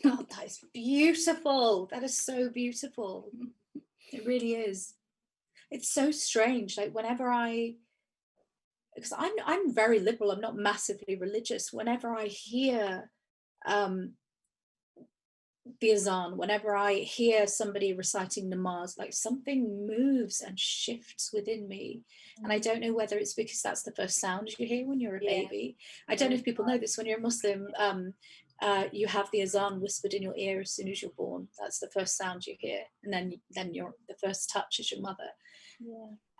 God, that is beautiful. That is so beautiful. It really is. It's so strange. Like whenever I because I'm very liberal, I'm not massively religious. Whenever I hear the azan, whenever I hear somebody reciting namaz, like something moves and shifts within me. And I don't know whether it's because that's the first sound you hear when you're a baby. I don't know if people know this. When you're a Muslim, you have the azan whispered in your ear as soon as you're born. That's the first sound you hear, and then the first touch is your mother.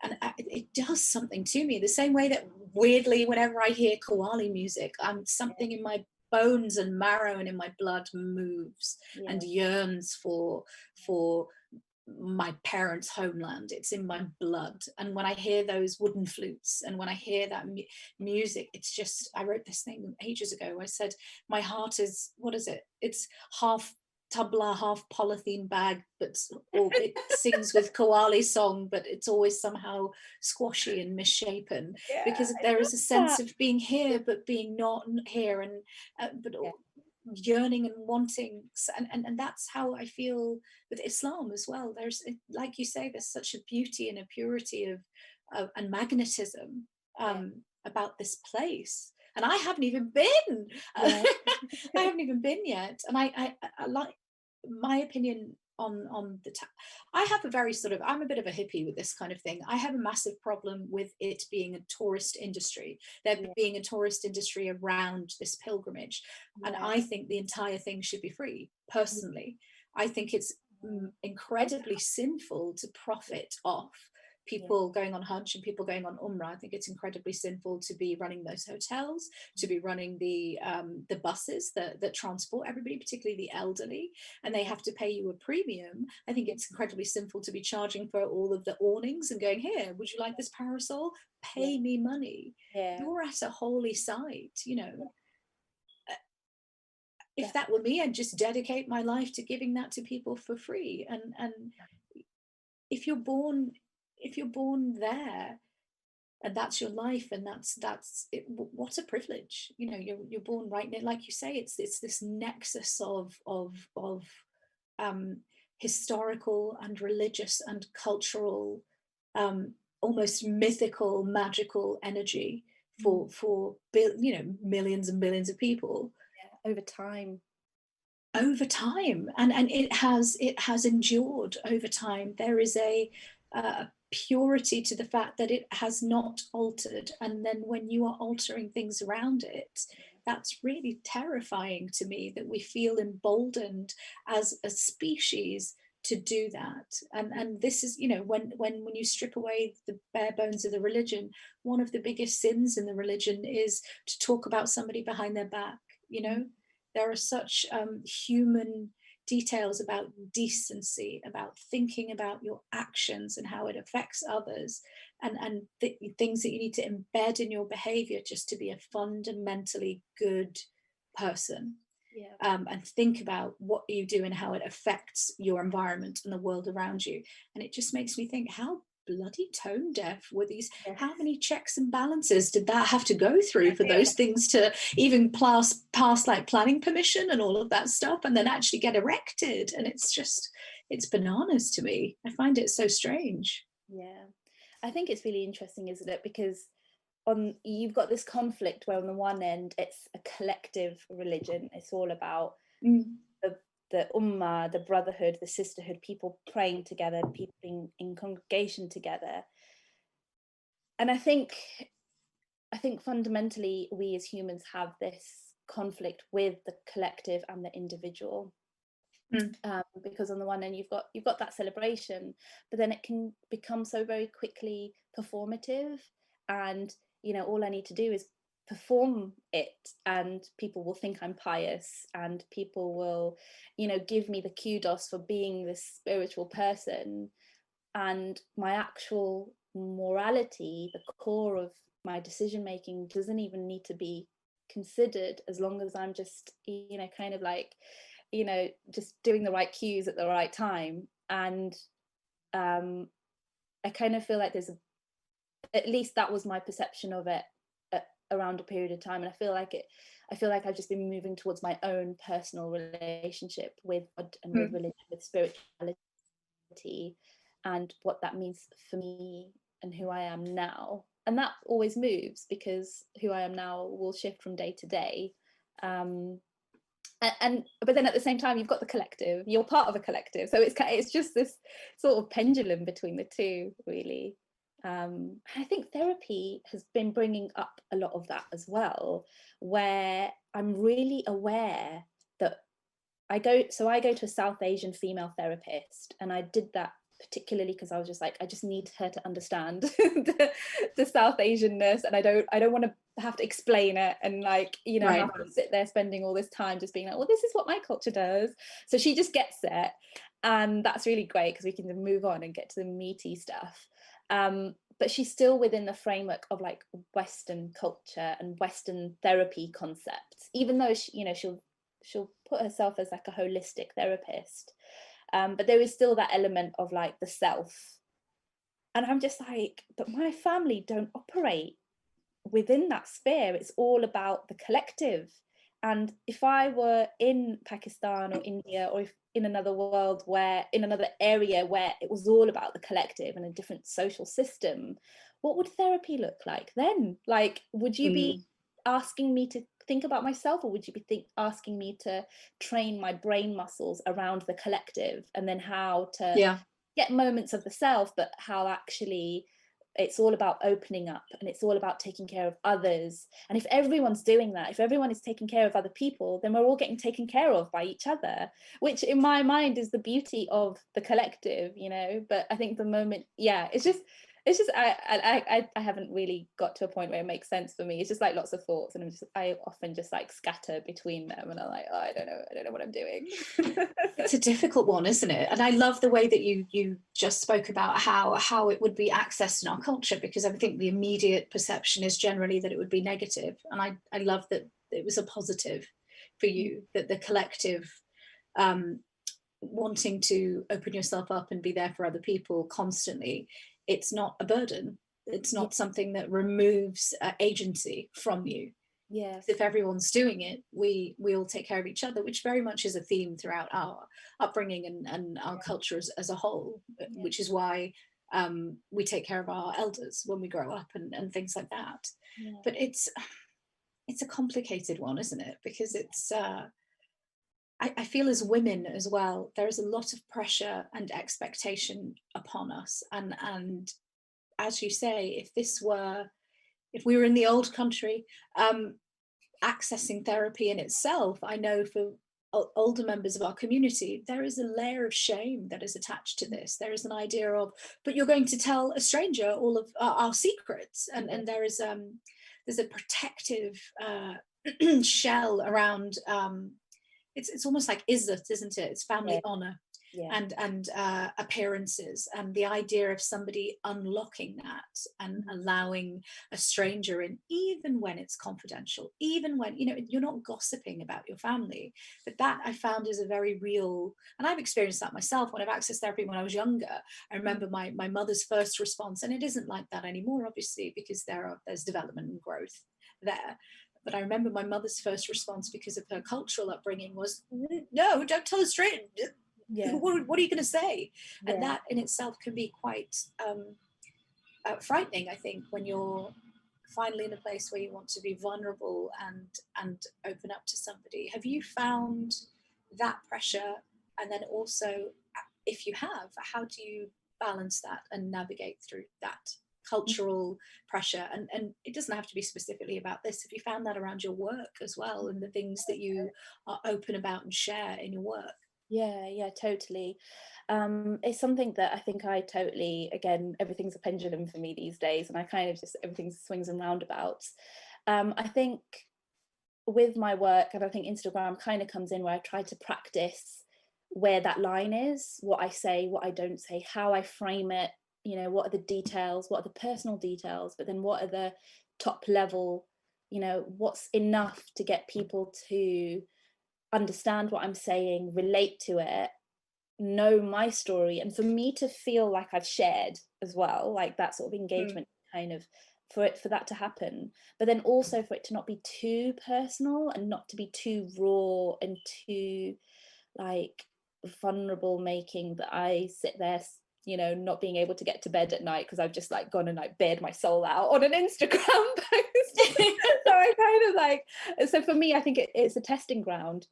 And it does something to me, the same way that weirdly whenever I hear Qawwali music, something in my bones and marrow and in my blood moves and yearns for my parents' homeland. It's in my blood. And when I hear those wooden flutes and when I hear that music, it's just, I wrote this thing ages ago. I said, my heart is, what is it? It's half tabla, half polythene bag, or it sings with Qawwali song, but it's always somehow squashy and misshapen, because there is a sense of being here but being not here, and yearning and wanting, and that's how I feel with Islam as well. There's, like you say, there's such a beauty and a purity of and magnetism about this place. And I haven't even been. I haven't even been yet. And I like my opinion on the I have a very sort of, I'm a bit of a hippie with this kind of thing. I have a massive problem with it being a tourist industry, there being a tourist industry around this pilgrimage. And I think the entire thing should be free. Personally, I think it's incredibly sinful to profit off people going on Hajj and people going on Umrah. I think it's incredibly sinful to be running those hotels, to be running the buses that transport everybody, particularly the elderly, and they have to pay you a premium. I think it's incredibly sinful to be charging for all of the awnings and going, here, would you like this parasol? Pay me money. You're at a holy site, you know. If that were me, I'd just dedicate my life to giving that to people for free. And if you're born there and that's your life, and that's it, what a privilege, you know. You're born right now, like you say, it's this nexus of historical and religious and cultural, almost mythical, magical energy for millions and billions of people over time. And it has endured over time. There is a purity to the fact that it has not altered, and then when you are altering things around it, that's really terrifying to me, that we feel emboldened as a species to do that. And this is, you know, when you strip away the bare bones of the religion, one of the biggest sins in the religion is to talk about somebody behind their back. You know, there are such human details about decency, about thinking about your actions and how it affects others, and things that you need to embed in your behavior just to be a fundamentally good person. And think about what you do and how it affects your environment and the world around you. And it just makes me think, how bloody tone deaf were these? How many checks and balances did that have to go through for those things to even pass like planning permission and all of that stuff, and then actually get erected? And it's bananas to me. I find it so strange. I think it's really interesting, isn't it? Because you've got this conflict where on the one end it's a collective religion, it's all about the ummah, the brotherhood, the sisterhood, people praying together, people being in congregation together. And I think fundamentally we as humans have this conflict with the collective and the individual. Because on the one end you've got that celebration, but then it can become so very quickly performative, and you know, all I need to do is perform it and people will think I'm pious, and people will, you know, give me the kudos for being this spiritual person, and my actual morality, the core of my decision making, doesn't even need to be considered, as long as I'm just, you know, kind of like, you know, just doing the right cues at the right time. And I kind of feel like at least that was my perception of it around a period of time, and I feel like I've just been moving towards my own personal relationship with God and with religion, with spirituality, and what that means for me and who I am now. that always moves, because who I am now will shift from day to day. But then at the same time, you've got the collective, you're part of a collective, so it's just this sort of pendulum between the two, really. I think therapy has been bringing up a lot of that as well, where I'm really aware that I go to a South Asian female therapist, and I did that particularly because I was just like, I just need her to understand the South Asian nurse, and I don't want to have to explain it, and like, you know, have to sit there spending all this time just being like, well, this is what my culture does. So she just gets it, and that's really great because we can then move on and get to the meaty stuff. But she's still within the framework of like Western culture and Western therapy concepts, even though she, you know, she'll put herself as like a holistic therapist. But there is still that element of like the self. And I'm just like, but my family don't operate within that sphere. It's all about the collective. And if I were in Pakistan or India, or if in another world, where in another area where it was all about the collective and a different social system, what would therapy look like then? Like, would you be asking me to think about myself, or would you be asking me to train my brain muscles around the collective, and then how to get moments of the self, but how actually it's all about opening up, and it's all about taking care of others. And if everyone's doing that, if everyone is taking care of other people, then we're all getting taken care of by each other, which in my mind is the beauty of the collective, you know. But I think the moment, it's just I haven't really got to a point where it makes sense for me. It's just like lots of thoughts, and I often just like scatter between them, and I'm like, oh, I don't know what I'm doing. It's a difficult one, isn't it? And I love the way that you just spoke about how it would be accessed in our culture, because I think the immediate perception is generally that it would be negative, and I love that it was a positive for you, that the collective wanting to open yourself up and be there for other people constantly, it's not a burden. It's not something that removes agency from you. Yes. If everyone's doing it, we all take care of each other, which very much is a theme throughout our upbringing and our culture as a whole, which is why we take care of our elders when we grow up and things like that. But it's a complicated one, isn't it? Because it's I feel as women as well, there is a lot of pressure and expectation upon us. And as you say, if we were in the old country, accessing therapy in itself, I know for older members of our community, there is a layer of shame that is attached to this. There is an idea of, but you're going to tell a stranger all of our secrets. And there's a protective shell around, it's almost like izzat, isn't it? It's family honor and appearances, and the idea of somebody unlocking that and allowing a stranger in, even when it's confidential, even when, you know, you're not gossiping about your family. But that I found is a very real, and I've experienced that myself when I've accessed therapy when I was younger. I remember my mother's first response, and it isn't like that anymore, obviously, because there's development and growth there. But I remember my mother's first response, because of her cultural upbringing, was, no, don't tell a stranger. What are you going to say? And that in itself can be quite frightening, I think, when you're finally in a place where you want to be vulnerable and open up to somebody. Have you found that pressure? And then also, if you have, how do you balance that and navigate through that cultural pressure? And it doesn't have to be specifically about this. If you found that around your work as well, and the things that you are open about and share in your work. Yeah, totally. It's something that I think I totally, again, everything's a pendulum for me these days, and I kind of just, everything swings and roundabouts. I think with my work, and I think Instagram kind of comes in, where I try to practice where that line is, what I say, what I don't say, how I frame it, you know, what are the details, what are the personal details, but then what are the top level, you know, what's enough to get people to understand what I'm saying, relate to it, know my story, and for me to feel like I've shared as well, like that sort of engagement kind of, for that to happen. But then also for it to not be too personal, and not to be too raw and too like vulnerable, making that I sit there you know, not being able to get to bed at night because I've just like gone and like bared my soul out on an Instagram post. So I kind of like, so for me, I think it's a testing ground.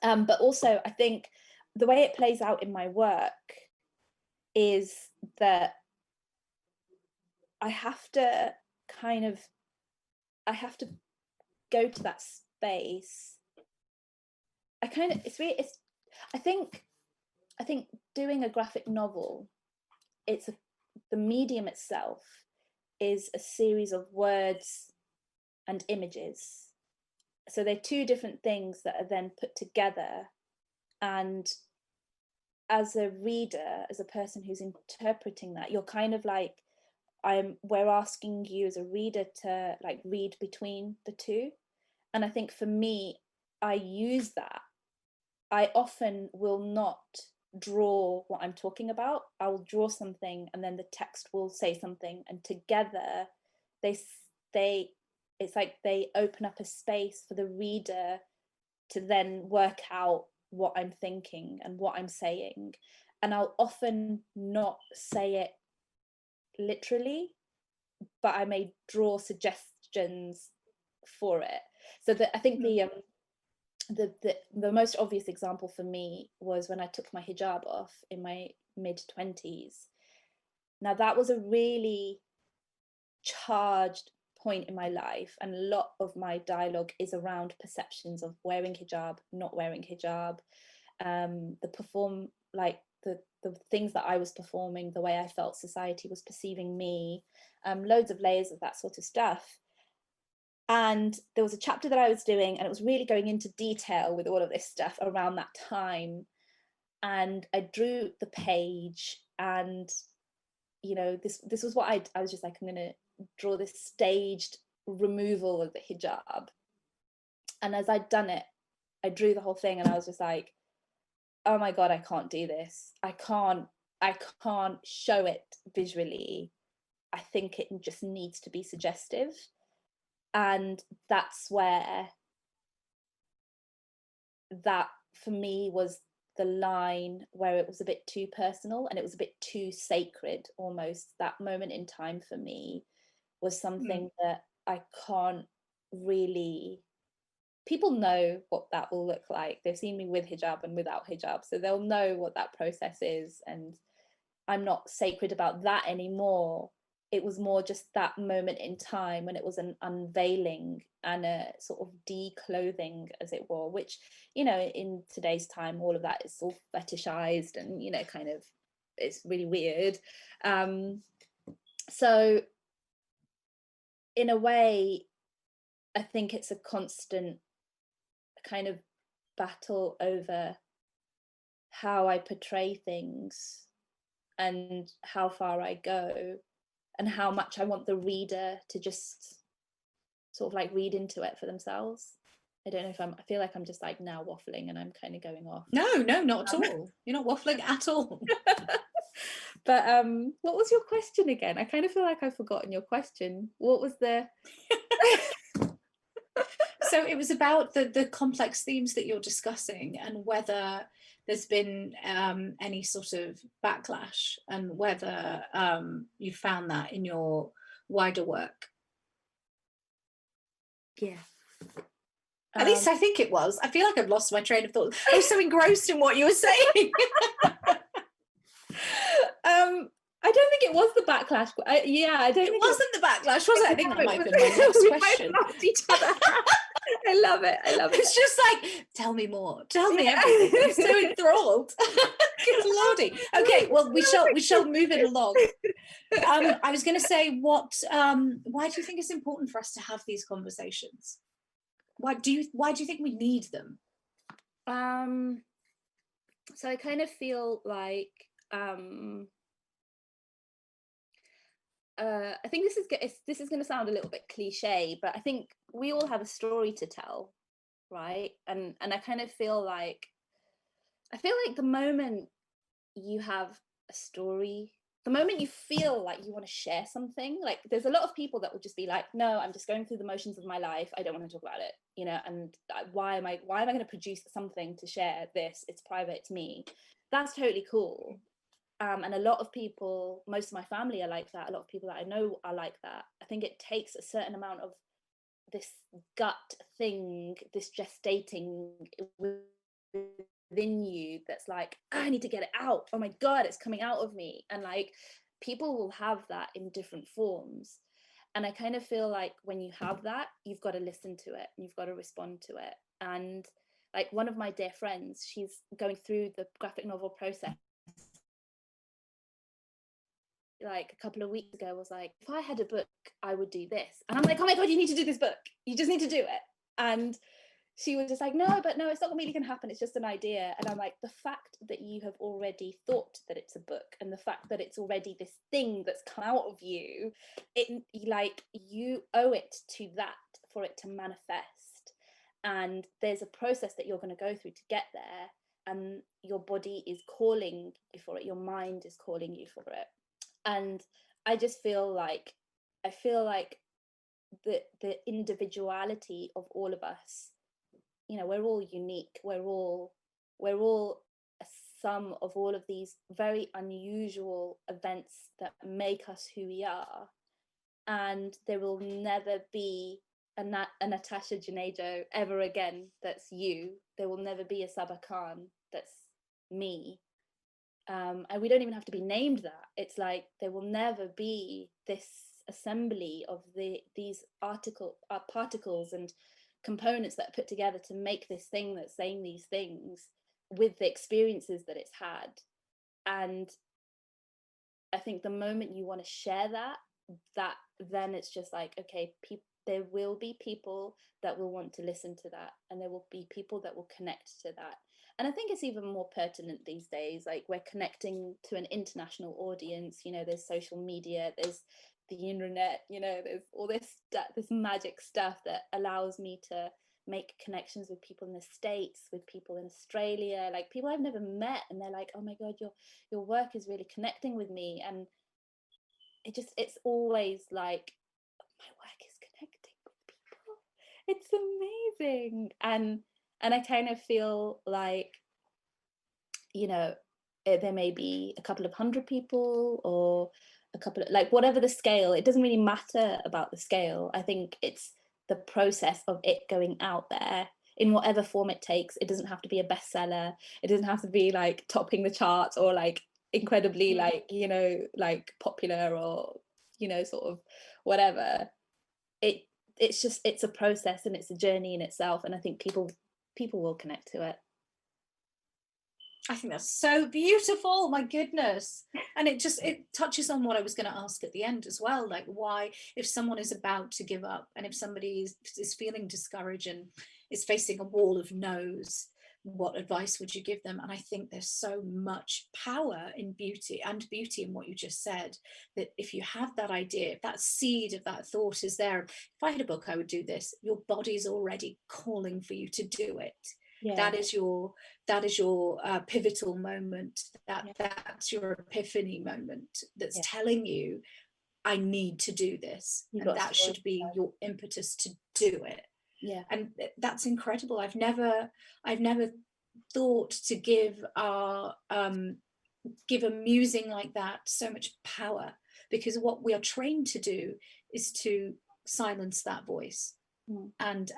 But also I think the way it plays out in my work is that I have to go to that space. I think doing a graphic novel, the medium itself is a series of words and images. So they're two different things that are then put together. And as a reader, as a person who's interpreting that, you're kind of like, we're asking you as a reader to like read between the two. And I think for me, I use that. I often will not draw what I'm talking about. I will draw something and then the text will say something, and together it's like they open up a space for the reader to then work out what I'm thinking and what I'm saying. And I'll often not say it literally, but I may draw suggestions for it. So that I think the most obvious example for me was when I took my hijab off in my mid-20s. Now that was a really charged point in my life, and a lot of my dialogue is around perceptions of wearing hijab, not wearing hijab, the things that I was performing, the way I felt society was perceiving me, loads of layers of that sort of stuff. And there was a chapter that I was doing, and it was really going into detail with all of this stuff around that time. And I drew the page, and you know, this was what I was just like, I'm gonna draw this staged removal of the hijab. And as I'd done it, I drew the whole thing, and I was just like, oh my God, I can't do this. I can't show it visually. I think it just needs to be suggestive. And that's where that for me was the line where it was a bit too personal and it was a bit too sacred almost. That moment in time for me was something that I can't really, people know what that will look like. They've seen me with hijab and without hijab, so they'll know what that process is, and I'm not sacred about that anymore. It was more just that moment in time when it was an unveiling and a sort of declothing, as it were, which, you know, in today's time, all of that is all fetishized and, you know, kind of, it's really weird. So in a way, I think it's a constant kind of battle over how I portray things and how far I go, and how much I want the reader to just sort of like read into it for themselves. I don't know if I feel like I'm just like now waffling and I'm kind of going off. No, not at all. You're not waffling at all. But what was your question again? I kind of feel like I've forgotten your question. What was the... So it was about the complex themes that you're discussing, and whether there's been any sort of backlash, and whether you found that in your wider work. Yeah. At least I think it was. I feel like I've lost my train of thought. I was so engrossed in what you were saying. I don't think it was the backlash. I don't think it wasn't the backlash, was it? I think that might have been my next question. Each other. I love it. It's just like, tell me more. Tell me everything. I'm so enthralled. Good lordy. Okay, well, we shall move it along. I was going to say, why do you think it's important for us to have these conversations? Why do you think we need them? So I kind of feel like I think this is going to sound a little bit cliche, but I think we all have a story to tell, right? And I kind of feel like the moment you have a story, the moment you feel like you want to share something, like there's a lot of people that will just be like, no, I'm just going through the motions of my life, I don't want to talk about it, you know, and why am I going to produce something to share this? It's private, it's me. That's totally cool. And a lot of people, most of my family are like that. A lot of people that I know are like that. I think it takes a certain amount of this gut thing, this gestating within you that's like, I need to get it out. Oh my God, it's coming out of me. And like, people will have that in different forms. And I kind of feel like when you have that, you've got to listen to it, you've got to respond to it. And like one of my dear friends, she's going through the graphic novel process, like a couple of weeks ago, was like, if I had a book, I would do this. And I'm like, oh my God, you need to do this book. You just need to do it. And she was just like, no, it's not really going to happen. It's just an idea. And I'm like, the fact that you have already thought that it's a book, and the fact that it's already this thing that's come out of you, it like you owe it to that for it to manifest. And there's a process that you're going to go through to get there. And your body is calling you for it. Your mind is calling you for it. And I just feel like, the individuality of all of us, you know, we're all unique, we're all a sum of all of these very unusual events that make us who we are. And there will never be a Natasha Junejo ever again that's you. There will never be a Sabba Khan that's me. And we don't even have to be named that. It's like there will never be this assembly of these particles and components that are put together to make this thing that's saying these things, with the experiences that it's had. And I think the moment you want to share that then it's just like, okay, there will be people that will want to listen to that, and there will be people that will connect to that. And I think it's even more pertinent these days. Like, we're connecting to an international audience. You know, there's social media, there's the internet, you know, there's all this magic stuff that allows me to make connections with people in the States, with people in Australia, like people I've never met, and they're like, oh my God, your work is really connecting with me. And it's always like, my work is connecting with people. It's amazing. And I kind of feel like, you know, there may be a couple of hundred people, or a couple of, like, whatever the scale, it doesn't really matter about the scale. I think it's the process of it going out there in whatever form it takes. It doesn't have to be a bestseller. It doesn't have to be like topping the charts, or like incredibly like, you know, like popular, or, you know, sort of whatever. It's a process, and it's a journey in itself. And I think people will connect to it. I think that's so beautiful, my goodness. And it touches on what I was going to ask at the end as well, like, why, if someone is about to give up, and if somebody is feeling discouraged and is facing a wall of no's, what advice would you give them? And I think there's so much power in beauty in what you just said, that if you have that idea, if that seed of that thought is there, if I had a book, I would do this, your body's already calling for you to do it. Yeah. That is your pivotal moment. That's your epiphany moment. That's telling you, I need to do this, and that should be your impetus to do it. Yeah, and that's incredible. I've never thought to give a musing like that so much power, because what we are trained to do is to silence that voice and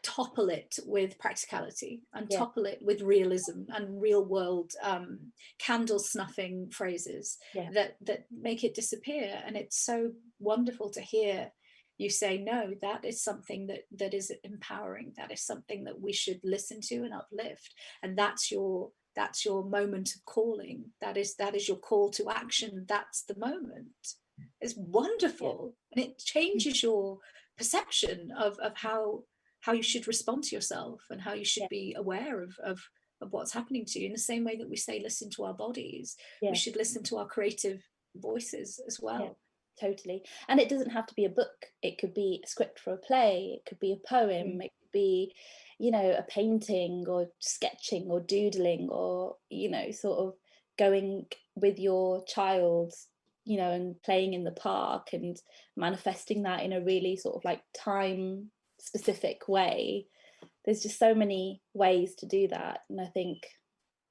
topple it with practicality, and topple it with realism and real world candle snuffing phrases that make it disappear. And it's so wonderful to hear you say, no, that is something that is empowering. That is something that we should listen to and uplift. And that's your moment of calling. That is your call to action. That's the moment. It's wonderful. And it changes your perception of how you should respond to yourself, and how you should be aware of what's happening to you. In the same way that we say listen to our bodies, we should listen to our creative voices as well. Totally. And it doesn't have to be a book. It could be a script for a play, it could be a poem, it could be, you know, a painting, or sketching, or doodling, or, you know, sort of going with your child, you know, and playing in the park and manifesting that in a really sort of like time specific way. There's just so many ways to do that. And I think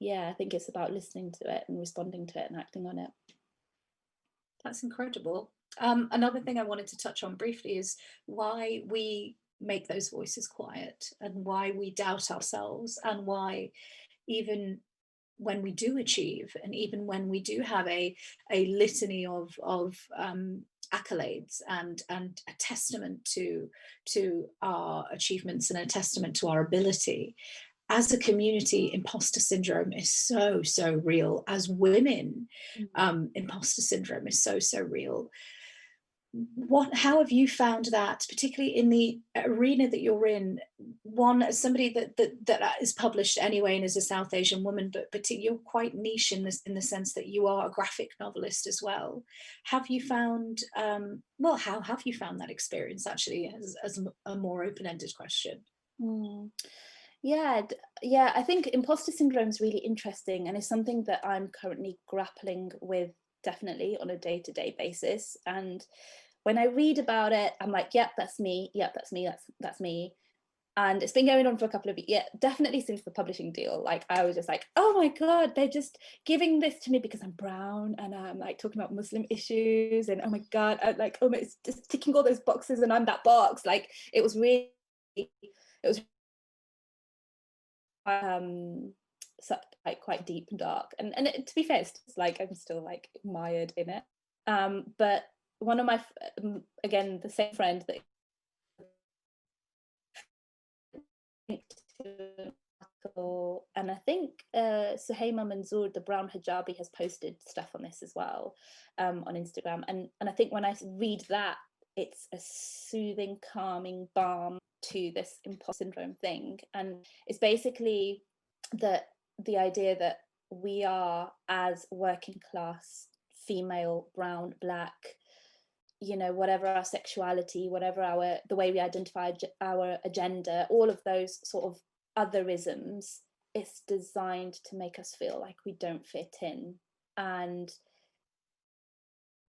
yeah, I think it's about listening to it and responding to it and acting on it. That's incredible. Another thing I wanted to touch on briefly is why we make those voices quiet, and why we doubt ourselves, and why even when we do achieve, and even when we do have a litany of accolades and a testament to our achievements and a testament to our ability, as a community, imposter syndrome is so real. As women, imposter syndrome is so real. How have you found that, particularly in the arena that you're in? One, as somebody that is published anyway and is a South Asian woman, but you're quite niche in the sense that you are a graphic novelist as well. Have you found how have you found that experience, actually, as a more open-ended question? Yeah, I think imposter syndrome is really interesting, and it's something that I'm currently grappling with, definitely on a day-to-day basis. And when I read about it, I'm like, yep, that's me. Yep, that's me. That's me. And it's been going on for a couple of years, definitely since the publishing deal. Like, I was just like, oh my God, they're just giving this to me because I'm brown and I'm like talking about Muslim issues, and oh my God, like, oh, it's just ticking all those boxes and I'm that box. Like, it was so, like, quite deep and dark, and to be fair, it's just like I'm still like mired in it. But one of my again, the same friend that and I think Suhaima Manzoor, the brown hijabi, has posted stuff on this as well, on Instagram, and I think when I read that, it's a soothing, calming balm to this imposter syndrome thing. And it's basically the idea that we are, as working class female, brown, black, you know, whatever our sexuality, whatever the way we identify our agenda, all of those sort of otherisms, it's designed to make us feel like we don't fit in. And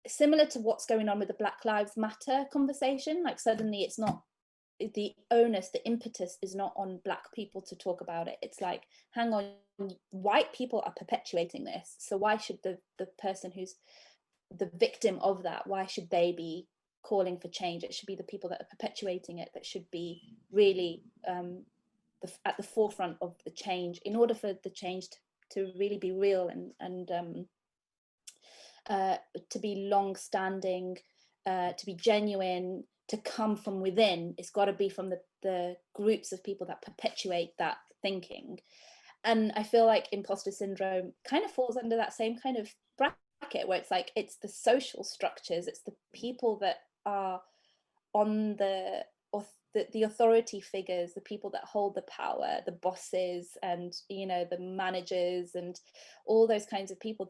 similar to what's going on with the Black Lives Matter conversation, like suddenly it's not the onus, the impetus is not on black people to talk about it. It's like, hang on, white people are perpetuating this, so why should the person who's the victim of that, why should they be calling for change? It should be the people that are perpetuating it that should be really at the forefront of the change, in order for the change to really be real and to be long-standing, to be genuine, to come from within. It's got to be from the groups of people that perpetuate that thinking. And I feel like imposter syndrome kind of falls under that same kind of bracket, where it's like, it's the social structures, it's the people that are on the authority figures, the people that hold the power, the bosses, and, you know, the managers, and all those kinds of people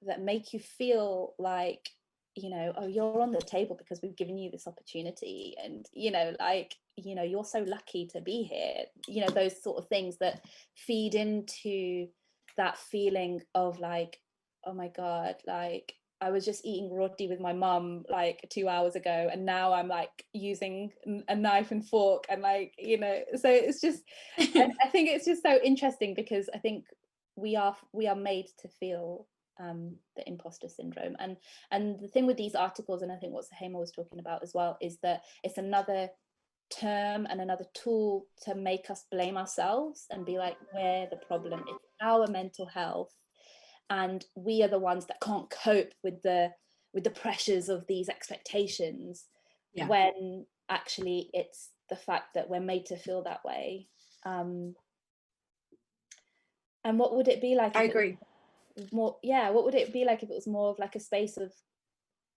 that make you feel like, you know, oh, you're on the table because we've given you this opportunity, and, you know, like, you know, you're so lucky to be here, you know, those sort of things that feed into that feeling of like, oh my God, like, I was just eating roti with my mum like 2 hours ago, and now I'm like using a knife and fork, and like, you know, so it's just I think it's just so interesting, because I think we are made to feel the imposter syndrome. And the thing with these articles, and I think what Suhaima was talking about as well, is that it's another term and another tool to make us blame ourselves and be like, we're the problem, it's our mental health, and we are the ones that can't cope with the pressures of these expectations, when actually it's the fact that we're made to feel that way. And what would it be like? I agree. What would it be like if it was more of like a space of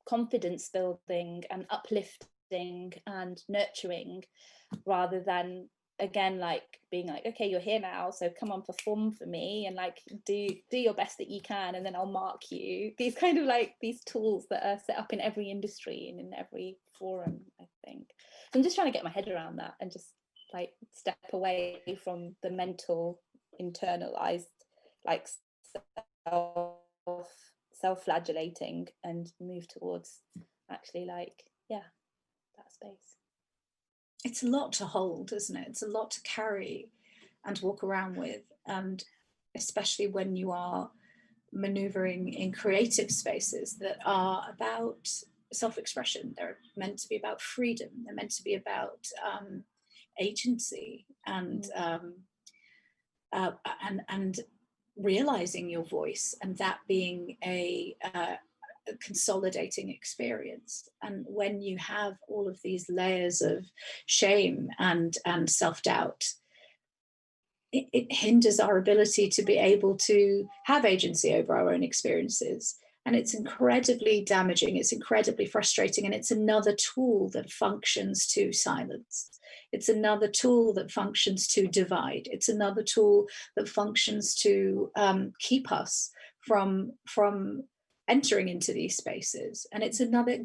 confidence building and uplifting and nurturing, rather than, again, like being like, okay, you're here now, so come on, perform for me, and like do your best that you can, and then I'll mark you. These kind of like these tools that are set up in every industry and in every forum, I think. So I'm just trying to get my head around that and just like step away from the mental internalized like self-flagellating and move towards actually like, yeah, that space. It's a lot to hold, isn't it? It's a lot to carry and walk around with. And especially when you are maneuvering in creative spaces that are about self-expression. They're meant to be about freedom. They're meant to be about agency and realizing your voice, and that being a consolidating experience. And when you have all of these layers of shame and self-doubt, it hinders our ability to be able to have agency over our own experiences. And it's incredibly damaging, it's incredibly frustrating, and it's another tool that functions to silence. It's another tool that functions to divide. It's another tool that functions to keep us from entering into these spaces. And it's another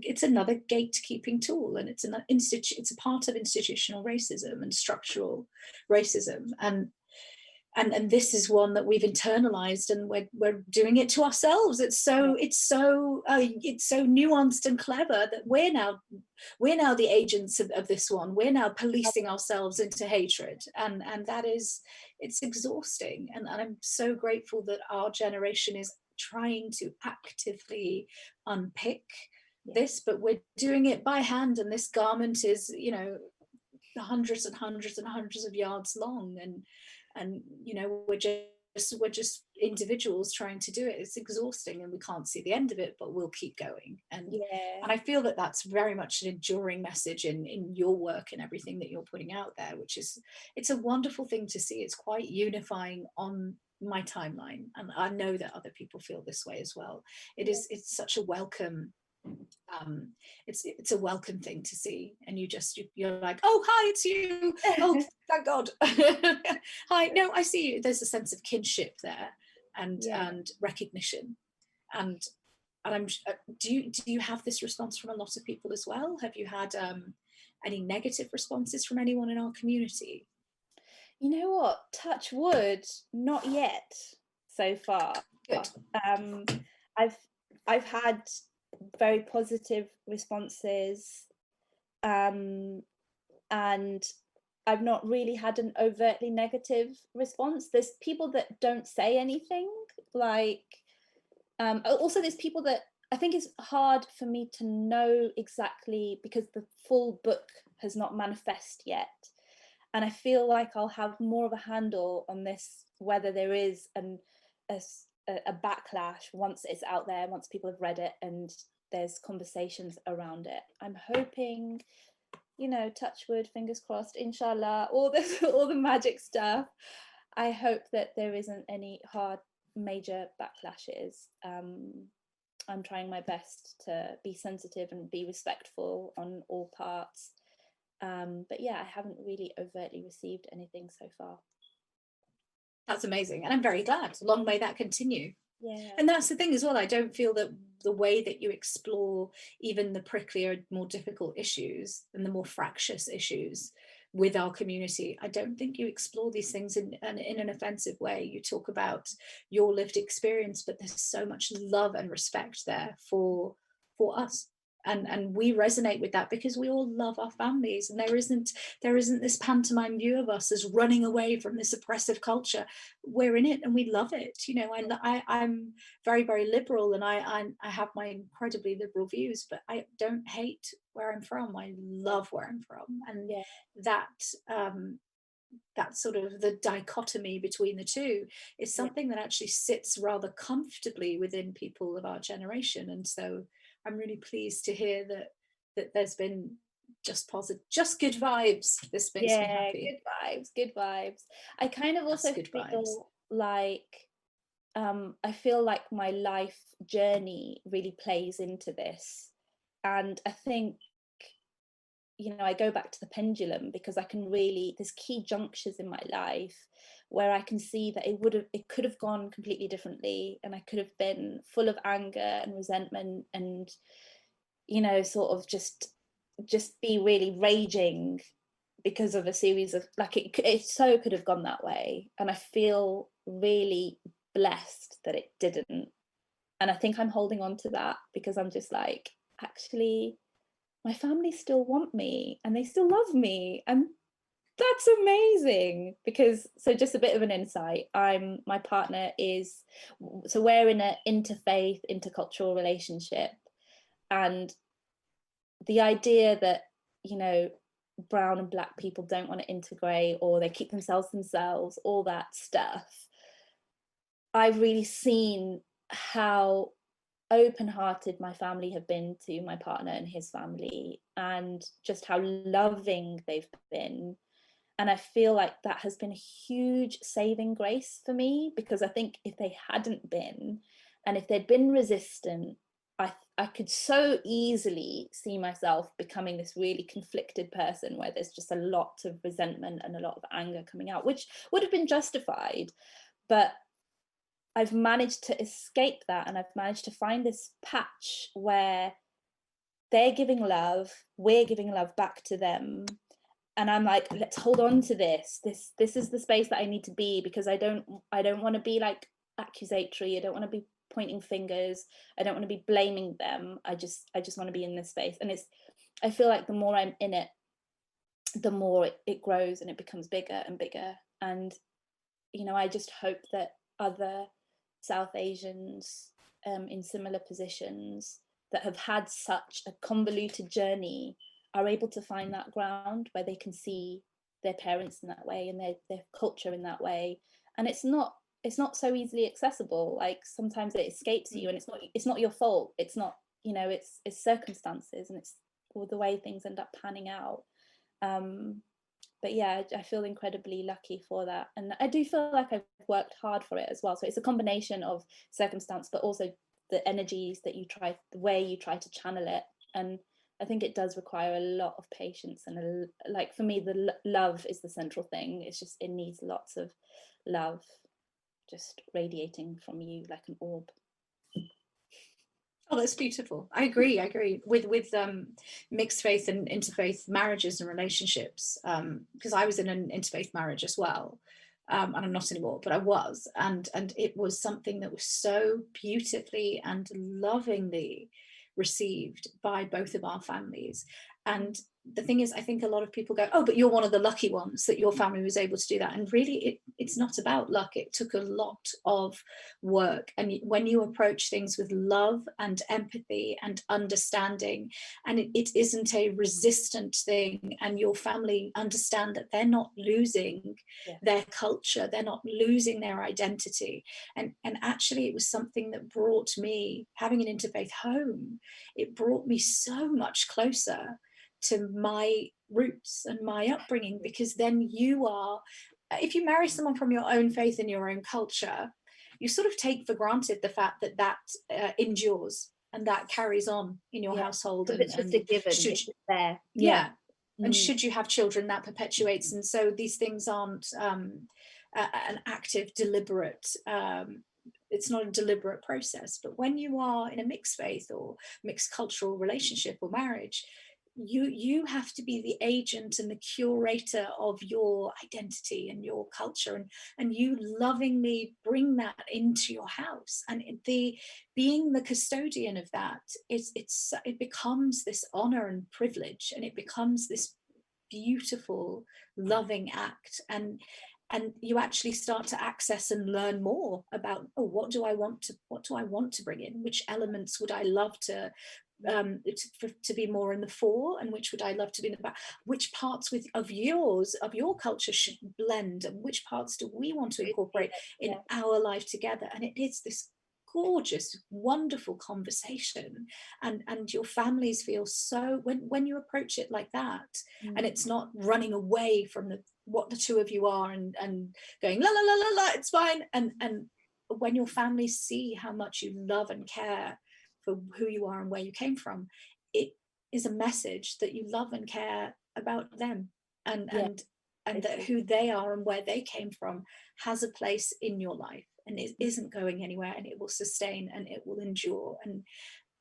gatekeeping tool, and it's a part of institutional racism and structural racism. And this is one that we've internalized, and we're doing it to ourselves. It's so nuanced and clever that we're now the agents of this one. We're now policing ourselves into hatred, and it's exhausting. And I'm so grateful that our generation is trying to actively unpick this, but we're doing it by hand, and this garment is, you know, hundreds and hundreds and hundreds of yards long, and you know, we're just individuals trying to do it. It's exhausting, and we can't see the end of it, but we'll keep going. And I feel that that's very much an enduring message in your work and everything that you're putting out there, which is, it's a wonderful thing to see. It's quite unifying on my timeline, and I know that other people feel this way as well. It's such a welcome it's a welcome thing to see, and you're like, oh, hi, it's you. Oh, thank God. Hi, no, I see you. There's a sense of kinship there, and recognition, and I'm do you have this response from a lot of people as well? Have you had any negative responses from anyone in our community? You know what, touch wood, not yet so far. Good. I've had very positive responses, and I've not really had an overtly negative response. There's people that don't say anything, like also there's people that I think it's hard for me to know exactly, because the full book has not manifest yet, and I feel like I'll have more of a handle on this, whether there is a backlash once it's out there, once people have read it and there's conversations around it. I'm hoping, you know, touch wood, fingers crossed, inshallah, all the magic stuff. I hope that there isn't any hard major backlashes. I'm trying my best to be sensitive and be respectful on all parts. But yeah, I haven't really overtly received anything so far. That's amazing, and I'm very glad. Long may that continue. Yeah. And that's the thing as well. I don't feel that the way that you explore even the pricklier, more difficult issues and the more fractious issues with our community, I don't think you explore these things in an offensive way. You talk about your lived experience, but there's so much love and respect there for us. And we resonate with that because we all love our families, and there isn't this pantomime view of us as running away from this oppressive culture. We're in it and we love it. You know, I'm very, very liberal, and I have my incredibly liberal views, but I don't hate where I'm from. I love where I'm from, and that sort of the dichotomy between the two is something that actually sits rather comfortably within people of our generation. And so I'm really pleased to hear that there's been just positive, just good vibes. This makes me happy. Good vibes. I kind of also feel like I feel like my life journey really plays into this, and I think, you know, I go back to the pendulum because I can really, there's key junctures in my life where I can see that it could have gone completely differently, and I could have been full of anger and resentment, and, you know, sort of just be really raging because of a series of, like, it so could have gone that way. And I feel really blessed that it didn't. And I think I'm holding on to that because I'm just like, actually, my family still want me and they still love me, and That's amazing, because so just a bit of an insight, my partner is, so we're in an interfaith, intercultural relationship, and the idea that, you know, brown and black people don't want to integrate, or they keep themselves, all that stuff, I've really seen how open-hearted my family have been to my partner and his family, and just how loving they've been. And I feel like that has been a huge saving grace for me, because I think if they hadn't been, and if they'd been resistant, I could so easily see myself becoming this really conflicted person, where there's just a lot of resentment and a lot of anger coming out, which would have been justified. But I've managed to escape that, and I've managed to find this patch where they're giving love, we're giving love back to them. And I'm like, let's hold on to this is the space that I need to be, because I don't want to be like accusatory, I don't want to be pointing fingers, I don't want to be blaming them, I just want to be in this space. And I feel like the more I'm in it, the more it grows, and it becomes bigger and bigger. And you know, I just hope that other South Asians in similar positions that have had such a convoluted journey are able to find that ground where they can see their parents in that way, and their culture in that way. And it's not so easily accessible. Like, sometimes it escapes you, and it's not your fault. It's not, you know, it's circumstances, and it's the way things end up panning out. But yeah, I feel incredibly lucky for that, and I do feel like I've worked hard for it as well. So it's a combination of circumstance, but also the energies that the way you try to channel it. And I think it does require a lot of patience, and like for me, the love is the central thing. It needs lots of love just radiating from you like an orb. Oh, that's beautiful. I agree with mixed faith and interfaith marriages and relationships, because I was in an interfaith marriage as well, and I'm not anymore, but I was, and it was something that was so beautifully and lovingly received by both of our families. And the thing is, I think a lot of people go, oh, but you're one of the lucky ones that your family was able to do that. And really, it's not about luck. It took a lot of work. And when you approach things with love and empathy and understanding, and it isn't a resistant thing, and your family understand that they're not losing their culture, they're not losing their identity. And actually, it was something that brought me, having an interfaith home, it brought me so much closer to my roots and my upbringing, because then you are, if you marry someone from your own faith and your own culture, you sort of take for granted the fact that endures and that carries on in your household. And it's just a given, it's there. And should you have children, that perpetuates. And so these things aren't an active, deliberate, it's not a deliberate process. But when you are in a mixed faith or mixed cultural relationship or marriage, you have to be the agent and the curator of your identity and your culture, and you lovingly bring that into your house. And being the custodian of that, it becomes this honor and privilege, and it becomes this beautiful, loving act. And you actually start to access and learn more about, oh, what do I want to bring in? Which elements would I love to be more in the fore, and which would I love to be in the back? Which parts of your culture should blend, and which parts do we want to incorporate in our life together? And it is this gorgeous, wonderful conversation, and your families feel so, when you approach it like that, and it's not running away from what the two of you are and going la la la la la, it's fine. And when your families see how much you love and care for who you are and where you came from, it is a message that you love and care about them, and that who they are and where they came from has a place in your life, and it isn't going anywhere, and it will sustain and it will endure.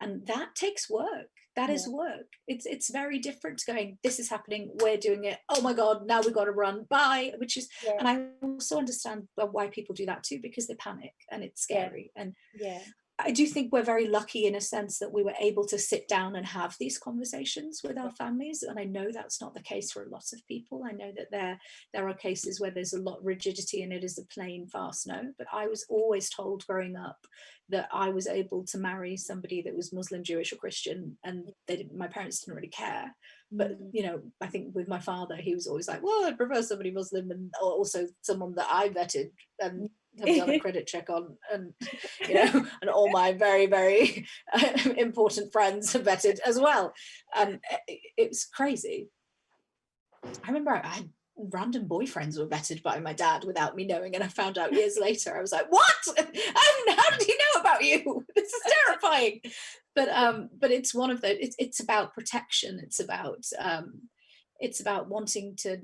And that takes work. That is work. It's very different to going, this is happening, we're doing it, oh my God, now we've got to run, bye, which is, and I also understand why people do that too, because they panic and it's scary. And I do think we're very lucky in a sense that we were able to sit down and have these conversations with our families. And I know that's not the case for a lot of people. I know that there are cases where there's a lot of rigidity and it is a plain fast no. But I was always told growing up that I was able to marry somebody that was Muslim, Jewish or Christian, and my parents didn't really care. But, you know, I think with my father, he was always like, well, I prefer somebody Muslim and also someone that I vetted and have done a credit check on, and, you know, and all my very, very important friends are vetted as well. It was crazy. I remember I had random boyfriends were vetted by my dad without me knowing, and I found out years later. I was like, what? How did he know about you? This is terrifying. But it's one of those, it's about protection. It's about wanting to,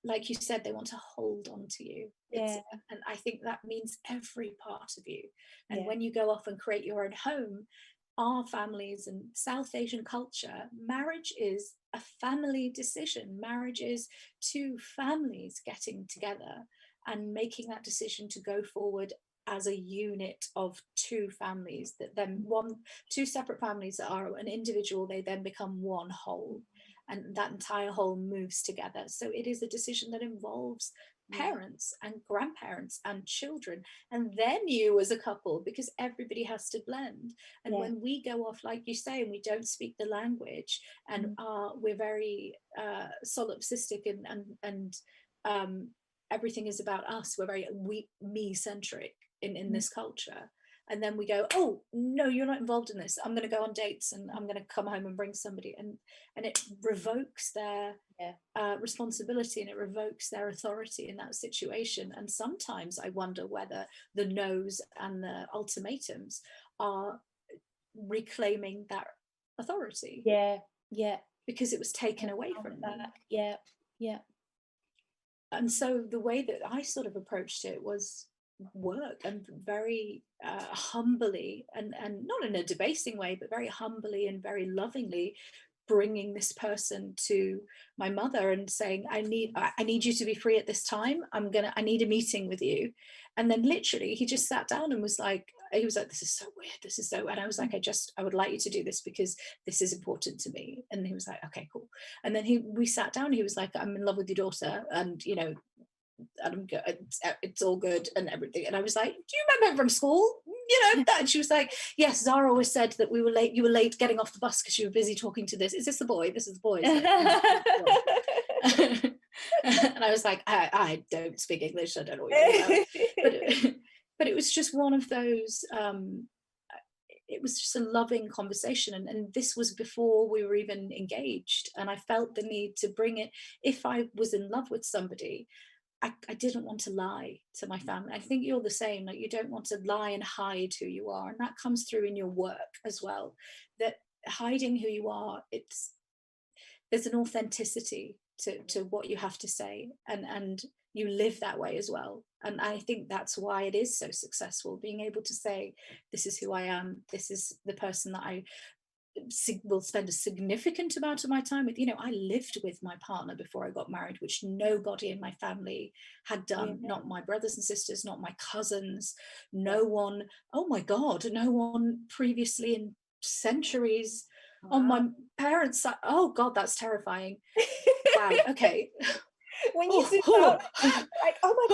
like you said, they want to hold on to you. And I think that means every part of you. And when you go off and create your own home, our families and South Asian culture, marriage is a family decision. Marriage is two families getting together and making that decision to go forward as a unit of two families, that then two separate families that are an individual, they then become one whole, and that entire whole moves together. So it is a decision that involves parents and grandparents and children, and then you as a couple, because everybody has to blend. And when we go off, like you say, and we don't speak the language, and we're very solipsistic and everything is about us, we're very me centric in this culture. And then we go, oh no, you're not involved in this, I'm going to go on dates and I'm going to come home and bring somebody, and it revokes their responsibility, and it revokes their authority in that situation. And sometimes I wonder whether the no's and the ultimatums are reclaiming that authority, because it was taken away from them. And so the way that I sort of approached it was work, and very humbly, and not in a debasing way, but very humbly and very lovingly bringing this person to my mother and saying, I need you to be free at this time. I need a meeting with you. And then literally he just sat down and was like, this is so weird, this is so, and I was like, I would like you to do this because this is important to me. And he was like, okay, cool. And then we sat down and he was like, I'm in love with your daughter, and you know, it's all good and everything. And I was like, do you remember from school, you know, that? And she was like, yes, Zara always said that you were late getting off the bus because you were busy talking to this. Is this the boy? This is the boy. And I was like, I don't speak English, I don't know what you're talking about. But it was just one of those, it was just a loving conversation, and this was before we were even engaged, and I felt the need to bring it. If I was in love with somebody, I didn't want to lie to my family. I think you're the same, like you don't want to lie and hide who you are, and that comes through in your work as well, that hiding who you are, there's an authenticity to what you have to say, and you live that way as well. And I think that's why it is so successful, being able to say, this is who I am, this is the person that I will spend a significant amount of my time with. You know, I lived with my partner before I got married, which nobody in my family had done. Not my brothers and sisters, not my cousins, no one, oh my God, no one previously in centuries. On my parents' side, oh God, that's terrifying. Wow, okay. When you see that, like, oh my